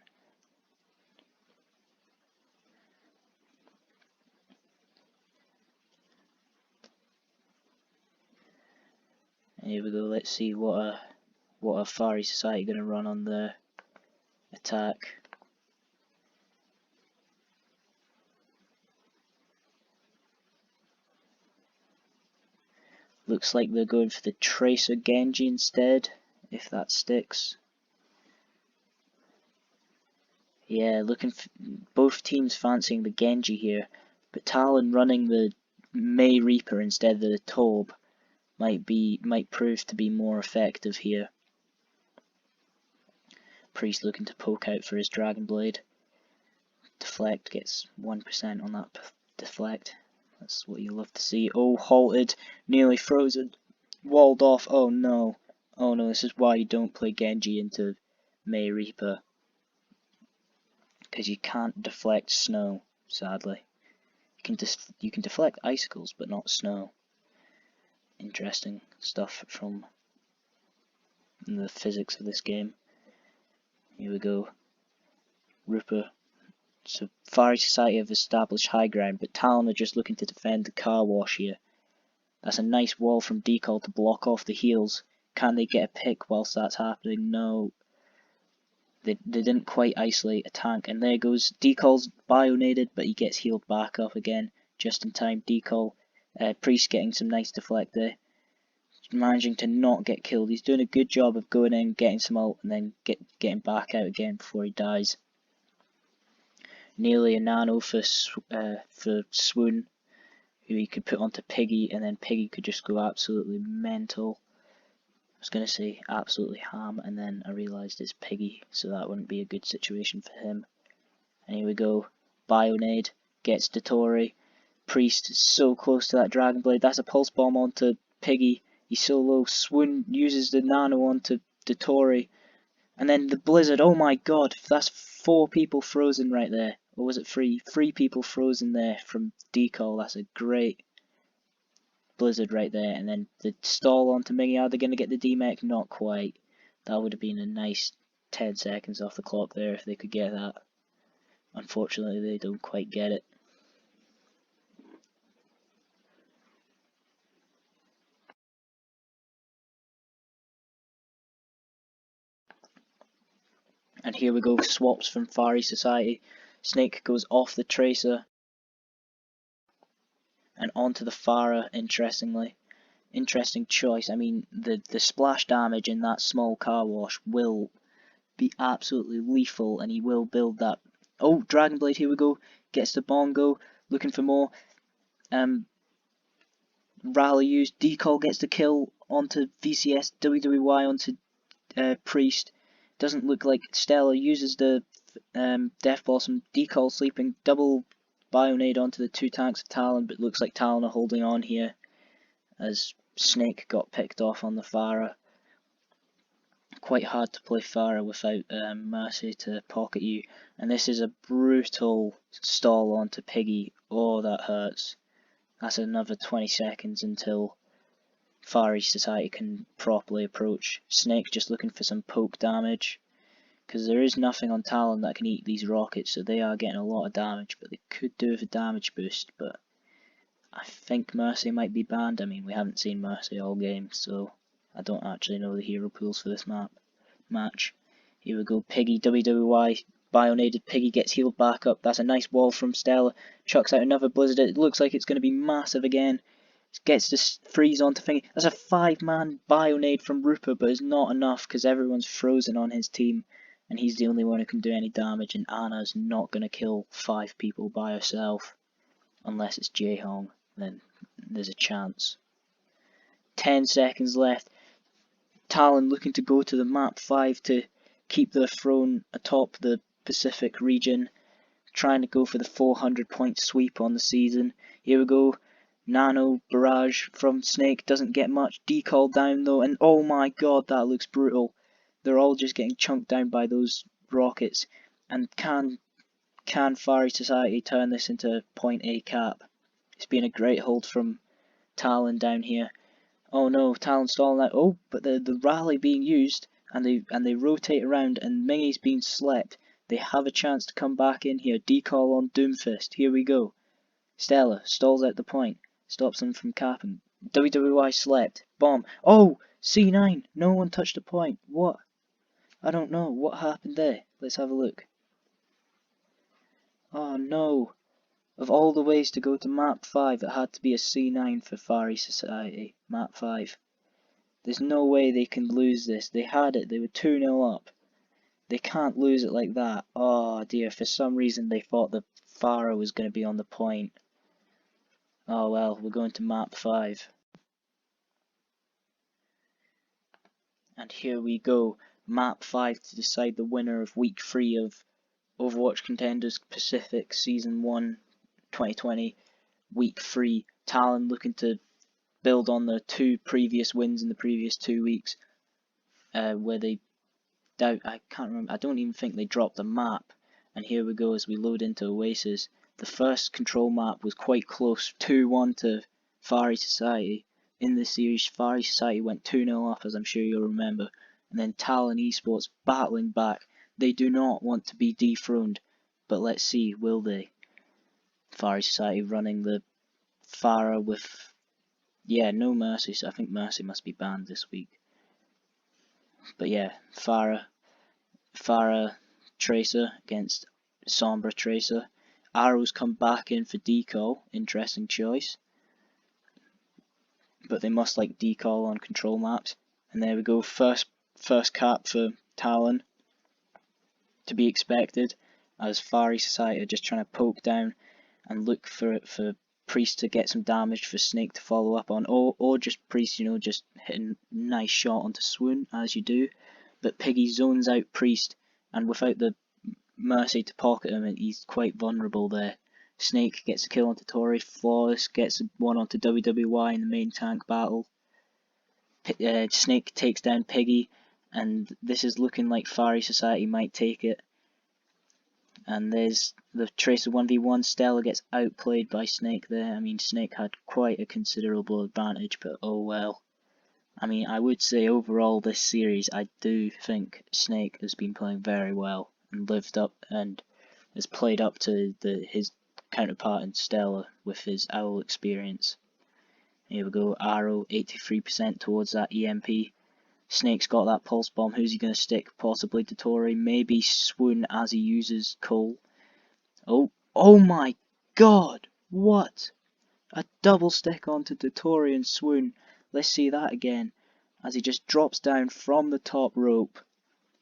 And here we go. Let's see what a Far East Society going to run on their attack. Looks like they're going for the Tracer Genji instead, if that sticks. Yeah, both teams fancying the Genji here, but Talon running the May Reaper instead of the Taube might prove to be more effective here. Priest looking to poke out for his Dragon Blade. Deflect gets 1% on that deflect. That's what you love to see. Oh, halted, nearly frozen, walled off. Oh no, this is why you don't play Genji into May Reaper. Because you can't deflect snow, sadly. You can deflect icicles, but not snow. Interesting stuff from the physics of this game. Here we go. Rooper. So Far East Society have established high ground, but Talon are just looking to defend the car wash here. That's a nice wall from Decal to block off the heals. Can they get a pick whilst that's happening? No. They didn't quite isolate a tank, and there goes Decal's bionaded, but he gets healed back up again just in time. Decal, Priest getting some nice deflect there, managing to not get killed. He's doing a good job of going in, getting some ult, and then getting back out again before he dies. Nearly a Nano for Swoon, who he could put onto Piggy, and then Piggy could just go absolutely mental. was going to say absolutely ham, and then I realised it's Piggy, so that wouldn't be a good situation for him. And here we go. Bionade gets Dotori. Priest is so close to that Dragon Blade. That's a Pulse Bomb onto Piggy. He's so low. Swoon uses the Nano onto Dotori. And then the Blizzard. Oh my god. That's 4 people frozen right there. Or was it 3? 3 people frozen there from Decall. That's a great Blizzard right there. And then the stall onto Mingy. Are they going to get the D-Mech? Not quite. That would have been a nice 10 seconds off the clock there if they could get that. Unfortunately, they don't quite get it. And here we go, swaps from Far East Society. Snake goes off the Tracer and onto the Pharah, interestingly. Interesting choice. I mean, the splash damage in that small car wash will be absolutely lethal, and he will build that. Oh, Dragon Blade, here we go. Gets the Bongo, looking for more. Rally used. Decall gets the kill onto VCS, WWY onto Priest. Doesn't look like Stella uses the Death Blossom. Decall sleeping, double Bionade onto the 2 tanks of Talon, but looks like Talon are holding on here as Snake got picked off on the Pharah. Quite hard to play Pharah without Mercy to pocket you, and this is a brutal stall onto Piggy. Oh, that hurts. That's another 20 seconds until Far East Society can properly approach. Snake just looking for some poke damage, because there is nothing on Talon that can eat these rockets, so they are getting a lot of damage, but they could do with a damage boost. But I think Mercy might be banned. I mean, we haven't seen Mercy all game, so I don't actually know the hero pools for this match. Here we go, Piggy, WWY, Bionaded Piggy gets healed back up. That's a nice wall from Stella. Chucks out another Blizzard. It looks like it's going to be massive again. Gets this freeze onto Thingy. That's a 5-man Bionade from Rupert, but it's not enough because everyone's frozen on his team, and he's the only one who can do any damage, and Anna's not going to kill 5 people by herself. Unless it's Jaehong, then there's a chance. 10 seconds left. Talon looking to go to the map 5 to keep their throne atop the Pacific region, trying to go for the 400 point sweep on the season. Here we go. Nano barrage from Snake doesn't get much. Decall down though, and oh my god, that looks brutal. They're all just getting chunked down by those rockets. And can Far East Society turn this into point A cap? It's been a great hold from Talon down here. Oh no, Talon stalling out. Oh, but the rally being used, and they rotate around, and Mingy's being slept. They have a chance to come back in here. Decall on Doomfist. Here we go. Stella stalls out the point. Stops them from capping. WWY slept. Bomb. Oh! C9! No one touched the point. What? I don't know. What happened there? Let's have a look. Oh no. Of all the ways to go to map 5, it had to be a C9 for Far East Society. Map 5. There's no way they can lose this. They had it. They were 2-0 up. They can't lose it like that. Oh dear. For some reason they thought the Pharah was going to be on the point. Oh well, we're going to map 5. And here we go. Map 5 to decide the winner of Week 3 of Overwatch Contenders Pacific Season 1 2020. Week 3. Talon looking to build on the 2 previous wins in the previous 2 weeks. Where they I can't remember. I don't even think they dropped the map. And here we go as we load into Oasis. The first control map was quite close, 2-1 to Far East Society. In this series, Far East Society went 2-0 up, as I'm sure you'll remember. And then Talon Esports battling back. They do not want to be dethroned, but let's see, will they? Far East Society running the Pharah with, yeah, no Mercy, so I think Mercy must be banned this week. But yeah, Pharah Tracer against Sombra Tracer. Arrows come back in for Decall, interesting choice. But they must like Decall on control maps. And there we go, first cap for Talon. To be expected, as Far East Society are just trying to poke down and look for Priest to get some damage for Snake to follow up on, or just Priest, you know, just hitting a nice shot onto Swoon, as you do. But Piggy zones out Priest, and without the Mercy to pocket him, he's quite vulnerable there. Snake gets a kill onto Tori, Flawless gets one onto WWY in the main tank battle. Snake takes down Piggy, and this is looking like Fiery Society might take it. And there's the Tracer 1v1. Stella gets outplayed by Snake there. I mean, Snake had quite a considerable advantage, but oh well. I mean, I would say overall this series, I do think Snake has been playing very well and lived up and has played up to his counterpart in Stella with his Owl experience. Here we go, Arrow 83% towards that EMP. Snake's got that pulse bomb. Who's he going to stick? Possibly to Tori. Maybe Swoon as he uses Cole. Oh my god! What? A double stick onto Tori and Swoon. Let's see that again. As he just drops down from the top rope.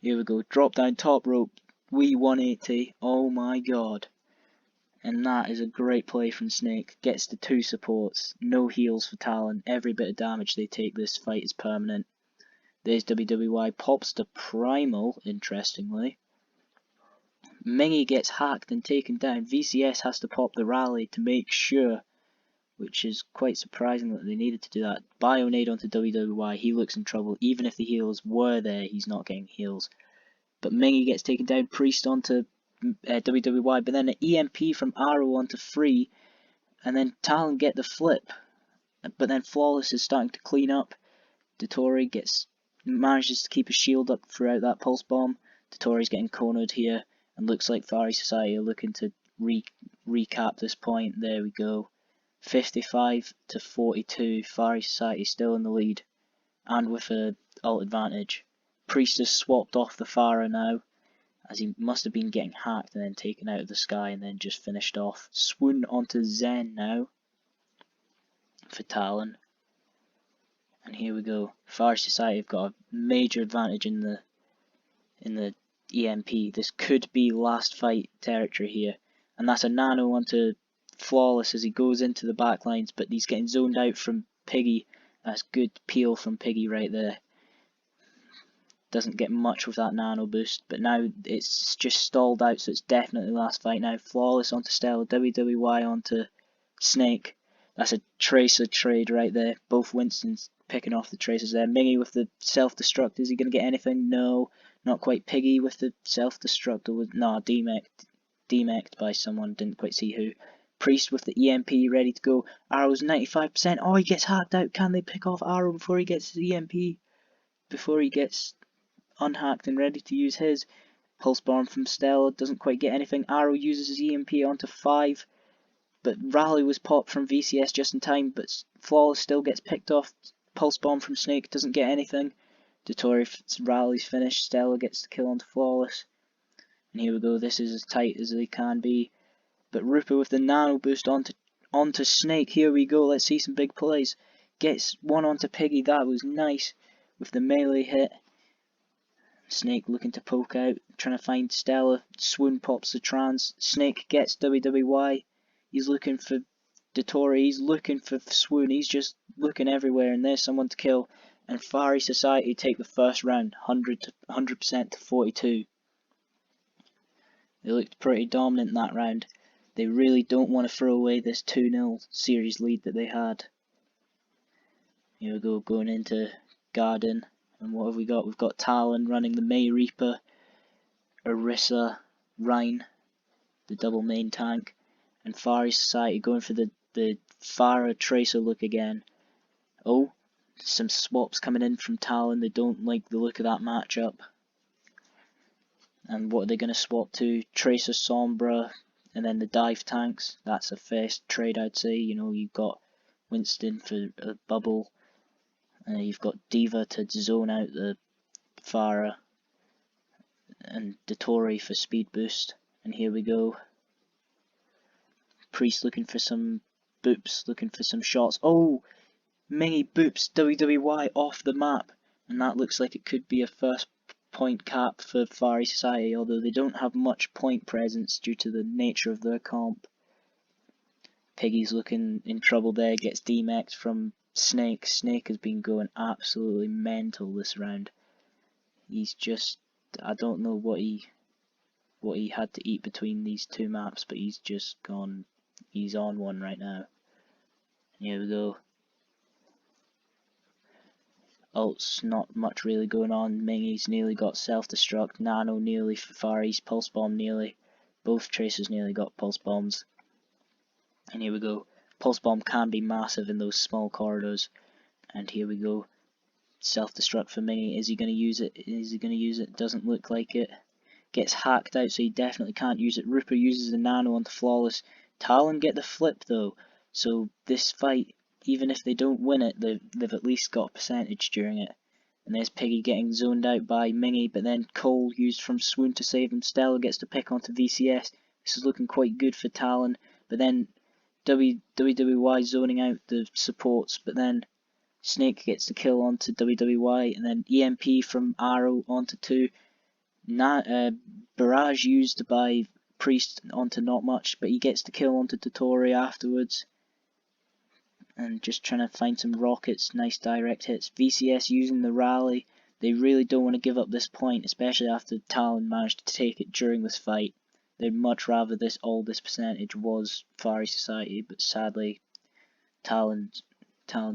Here we go. Drop down top rope. Wee 180. Oh my god. And that is a great play from Snake. Gets the 2 supports. No heals for Talon. Every bit of damage they take this fight is permanent. There's WWY, pops the Primal, interestingly. Mingy gets hacked and taken down. VCS has to pop the rally to make sure, which is quite surprising that they needed to do that. Bionade onto WWY, he looks in trouble. Even if the heals were there, he's not getting heals. But Mingy gets taken down, Priest onto WWY, but then an EMP from Arrow onto Free, and then Talon get the flip. But then Flawless is starting to clean up. Tori manages to keep his shield up throughout that pulse bomb. Tori's getting cornered here, and looks like Fiery Society are looking to recap this point. There we go. 55 to 42. Fiery Society still in the lead, and with a ult advantage. Priest has swapped off the Pharah now, as he must have been getting hacked and then taken out of the sky and then just finished off. Swoon onto Zen now for Talon. And here we go. Fire Society have got a major advantage in the EMP. This could be last fight territory here. And that's a nano onto Flawless as he goes into the backlines, but he's getting zoned out from Piggy. That's good peel from Piggy right there. Doesn't get much with that nano boost, but now it's just stalled out, so it's definitely last fight now. Flawless onto Stella, WWY onto Snake. That's a Tracer trade right there. Both Winstons picking off the Tracers there. Mingy with the self-destruct. Is he going to get anything? No. Not quite. Piggy with the self-destruct. No, demeched by someone. Didn't quite see who. Priest with the EMP ready to go. Arrow's 95%. Oh, he gets hacked out. Can they pick off Arrow before he gets his EMP? Before he gets unhacked and ready to use his. Pulse bomb from Stella. Doesn't quite get anything. Arrow uses his EMP onto 5. But Rally was popped from VCS just in time, but Flawless still gets picked off. Pulse Bomb from Snake doesn't get anything. Rally's finished. Stella gets the kill onto Flawless. And here we go, this is as tight as they can be. But Rupert with the nano boost onto Snake. Here we go, let's see some big plays. Gets one onto Piggy, that was nice. With the melee hit. Snake looking to poke out, trying to find Stella. Swoon pops the trans. Snake gets WWY. He's looking for Tori, he's looking for Swoon, he's just looking everywhere, and there's someone to kill. And Fiery Society take the first round, 100% to 42. They looked pretty dominant in that round. They really don't want to throw away this 2-0 series lead that they had. Here we go, going into Garden. And what have we got? We've got Talon running the May Reaper, Orisa, Rhine, the double main tank. And Fiery Society going for the Pharah Tracer look again. Oh, some swaps coming in from Talon. They don't like the look of that matchup. And what are they going to swap to? Tracer Sombra and then the dive tanks. That's a fair trade, I'd say. You know, you've got Winston for a bubble. You've got Diva to zone out the Pharah. And Tori for speed boost. And here we go. Priest looking for some boops, looking for some shots. Oh, Mingy boops WWY off the map, and that looks like it could be a first point cap for Fiery Society, although they don't have much point presence due to the nature of their comp. Piggy's looking in trouble there, gets demexed from Snake. Snake has been going absolutely mental this round. He's just, I don't know what he had to eat between these two maps, but he's just gone, he's on one right now. Here we go. Ult's not much really going on. Mingy's nearly got self-destruct. Nano nearly for Far East. Pulse Bomb nearly. Both Tracers nearly got Pulse Bombs. And here we go. Pulse Bomb can be massive in those small corridors. And here we go. Self-destruct for Mingy. Is he going to use it? Is he going to use it? Doesn't look like it. Gets hacked out, so he definitely can't use it. Rooper uses the Nano onto Flawless. Talon get the flip though. So this fight, even if they don't win it, they've at least got a percentage during it. And there's Piggy getting zoned out by Mingy, but then Cole used from Swoon to save him. Stella gets to pick onto VCS. This is looking quite good for Talon, but then WWY zoning out the supports, but then Snake gets the kill onto WWY, and then EMP from Arrow onto 2. Barrage used by Priest onto not much, but he gets the kill onto Totori afterwards. And just trying to find some rockets, nice direct hits. VCS using the rally. They really don't want to give up this point, especially after Talon managed to take it during this fight. They'd much rather all this percentage was Far East Society, but sadly Talon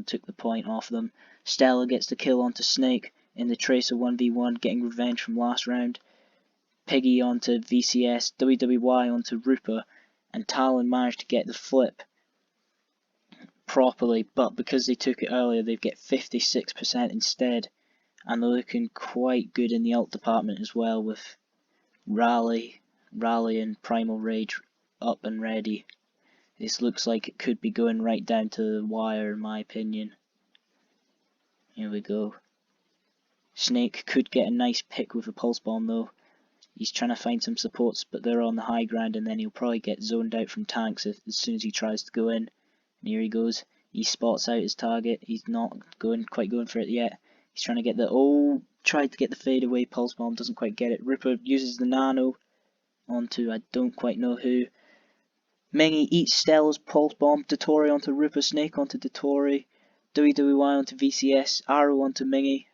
took the point off them. Stella gets the kill onto Snake in the Tracer 1v1, getting revenge from last round. Piggy onto VCS, WWY onto Rooper, and Talon managed to get the flip properly, but because they took it earlier, they get 56% instead, and they're looking quite good in the ult department as well, with Rally and Primal Rage up and ready. This looks like it could be going right down to the wire in my opinion. Here we go. Snake could get a nice pick with a Pulse Bomb though. He's trying to find some supports, but they're on the high ground, and then he'll probably get zoned out from tanks as soon as he tries to go in. And here he goes. He spots out his target. He's not quite going for it yet. He's trying to get the tried to get the fade away. Pulse Bomb doesn't quite get it. Ripper uses the Nano onto I don't quite know who. Mingy eats Stella's Pulse Bomb. Totori onto Ripper. Snake onto Totori. WWY onto VCS. Arrow onto Mingy.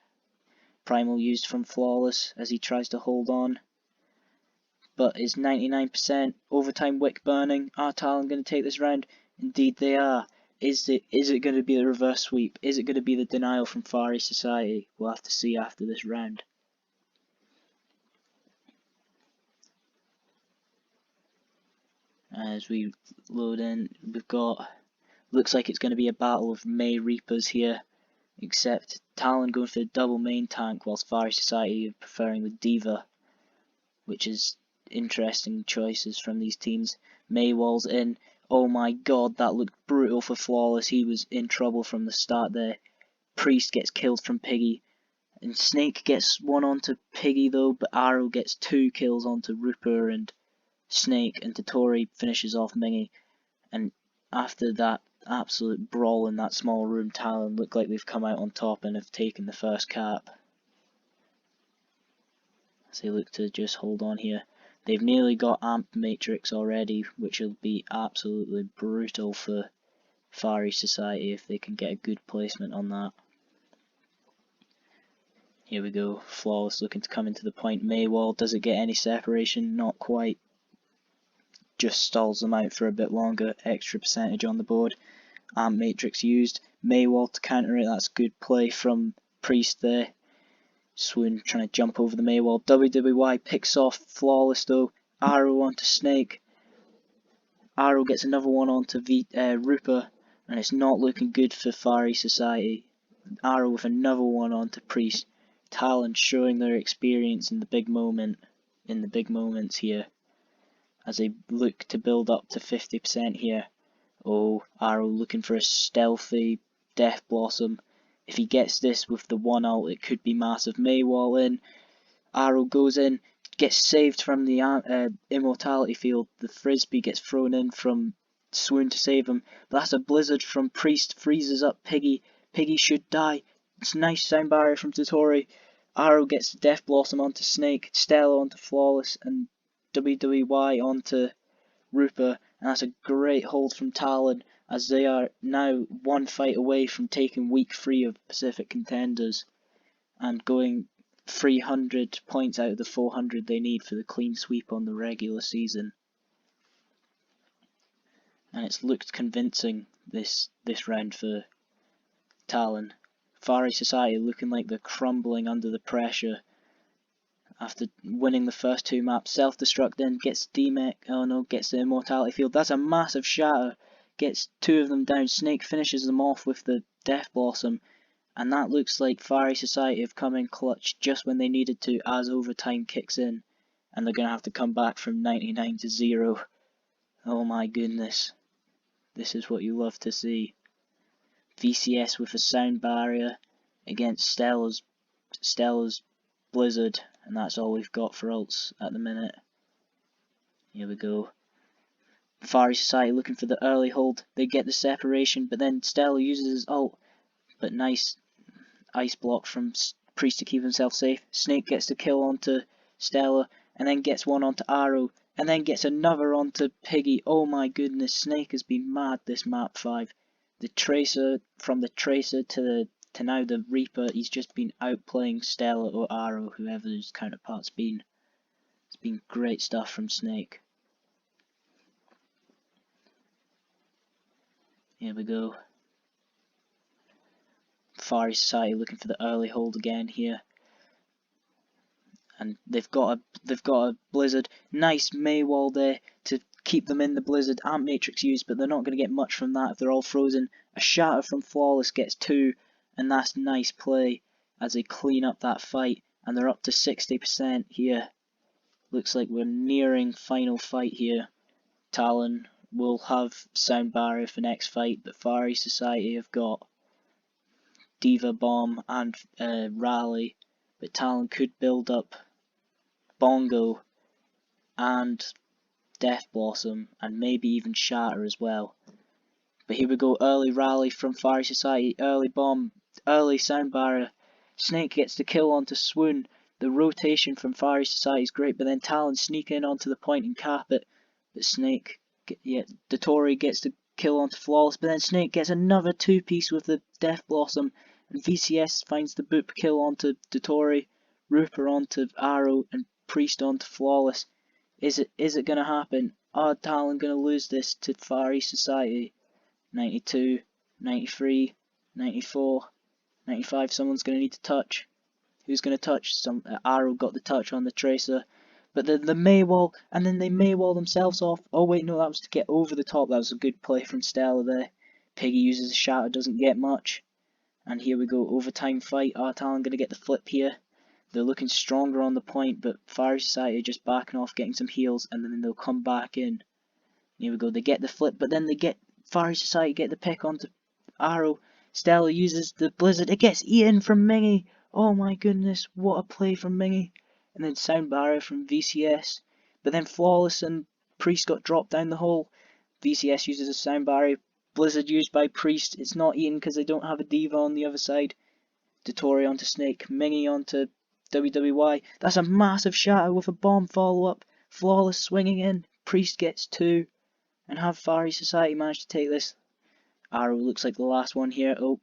Primal used from Flawless as he tries to hold on. But it's 99%. Overtime wick burning. Are Talon going to take this round? Indeed they are. Is it going to be the reverse sweep? Is it going to be the denial from Far East Society? We'll have to see after this round. As we load in, we've got, looks like it's going to be a battle of May Reapers here, except Talon going for the double main tank whilst Far East Society are preferring the Diva, which is interesting choices from these teams. Maywall's in. Oh my god, that looked brutal for Flawless. He was in trouble from the start there. Priest gets killed from Piggy. And Snake gets one onto Piggy though, but Arrow gets 2 kills onto Rooper and Snake, and Totori finishes off Mingy. And after that absolute brawl in that small room, Talon look like they've come out on top and have taken the first cap. As they look to just hold on here. They've nearly got Amp Matrix already, which will be absolutely brutal for Far East Society if they can get a good placement on that. Here we go, Flawless looking to come into the point. Maywall, does it get any separation? Not quite. Just stalls them out for a bit longer, extra percentage on the board. Amp Matrix used. Maywall to counter it, that's good play from Priest there. Swoon trying to jump over the Maywall. WWY picks off Flawless though. Arrow onto Snake. Arrow gets another one onto Rooper, and it's not looking good for Far East Society. Arrow with another one onto Priest. Talon showing their experience in the big moments here, as they look to build up to 50% here. Oh, Arrow looking for a stealthy Death Blossom. If he gets this with the one ult, it could be massive. Maywall in. Arrow goes in. Gets saved from the Immortality Field. The Frisbee gets thrown in from Swoon to save him. But that's a Blizzard from Priest. Freezes up Piggy. Piggy should die. It's a nice sound barrier from Totori. Arrow gets the Death Blossom onto Snake. Stella onto Flawless. And WWY onto Rooper. and that's a great hold from Talon, as they are now one fight away from taking week 3 of Pacific Contenders and going 300 points out of the 400 they need for the clean sweep on the regular season. And it's looked convincing this round for Talon. Far East Society looking like they're crumbling under the pressure after winning the first 2 maps. Self-destruct then gets D-Mech, oh no, gets the Immortality Field. That's a massive shatter, gets 2 of them down. Snake finishes them off with the Death Blossom, and that looks like Far East Society have come in clutch just when they needed to as overtime kicks in, and they're going to have to come back from 99 to 0. Oh my goodness, this is what you love to see. VCS with a sound barrier against Stella's Blizzard, and that's all we've got for ults at the minute. Here we go. Far East Society looking for the early hold. They get the separation, but then Stella uses his ult, but nice ice block from Priest to keep himself safe. Snake gets the kill onto Stella, and then gets one onto Arrow, and then gets another onto Piggy. Oh my goodness, Snake has been mad this map 5. The Tracer, from the Tracer to now the Reaper, he's just been outplaying Stella or Arrow, whoever his counterpart's been. It's been great stuff from Snake. Here we go. Far East Society looking for the early hold again here. And they've got a Blizzard. Nice Maywall there to keep them in the Blizzard. Amp Matrix used, but they're not going to get much from that if they're all frozen. A shatter from Flawless gets 2, and that's nice play as they clean up that fight. And they're up to 60% here. Looks like we're nearing final fight here. Talon will have sound barrier for next fight, but Far East Society have got Diva Bomb and Rally, but Talon could build up Bongo and Death Blossom and maybe even Shatter as well. But here we go, early Rally from Far East Society, early Bomb, early Sound Barrier. Snake gets the kill onto Swoon. The rotation from Far East Society is great, but then Talon sneak in onto the point and cap it. But Snake, Dotori gets the kill onto Flawless, but then Snake gets another 2-piece with the Death Blossom. And VCS finds the boop kill onto Dotori, Rooper onto Arrow, and Priest onto Flawless. Is it gonna happen? Are Talon gonna lose this to Far East Society? 92, 93, 94, 95. Someone's gonna need to touch. Who's gonna touch? Arrow got the touch on the Tracer, but the Maywall, and then they Maywall themselves off. Oh wait, no, that was to get over the top. That was a good play from Stella there. Piggy uses a shatter, doesn't get much. And here we go, overtime fight. Are Talon going to get the flip here? They're looking stronger on the point, but Fire Society just backing off, getting some heals, and then they'll come back in. Here we go, they get the flip, but then they get Fire Society get the pick onto Arrow. Stella uses the Blizzard. It gets eaten from Mingy. Oh my goodness, what a play from Mingy. And then Sound Barrier from VCS. But then Flawless and Priest got dropped down the hole. VCS uses a Sound Barrier. Blizzard used by Priest. It's not eaten because they don't have a Diva on the other side. Dotori onto Snake. Mingy onto WWY. That's a massive shatter with a bomb follow-up. Flawless swinging in. Priest gets 2. And have Far East Society managed to take this? Arrow looks like the last one here. Oh,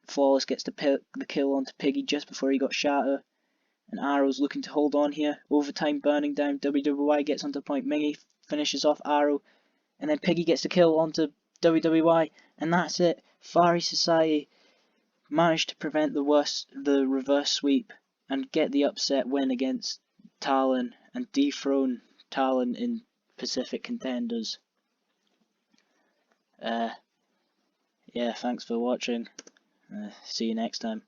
Flawless gets the kill onto Piggy just before he got shatter. And Arrow's looking to hold on here. Overtime burning down. WWY gets onto the point. Mingy finishes off Arrow. And then Piggy gets the kill onto WWY, and that's it. Far East Society managed to prevent the reverse sweep and get the upset win against Talon and dethrone Talon in Pacific Contenders. Yeah, thanks for watching. See you next time.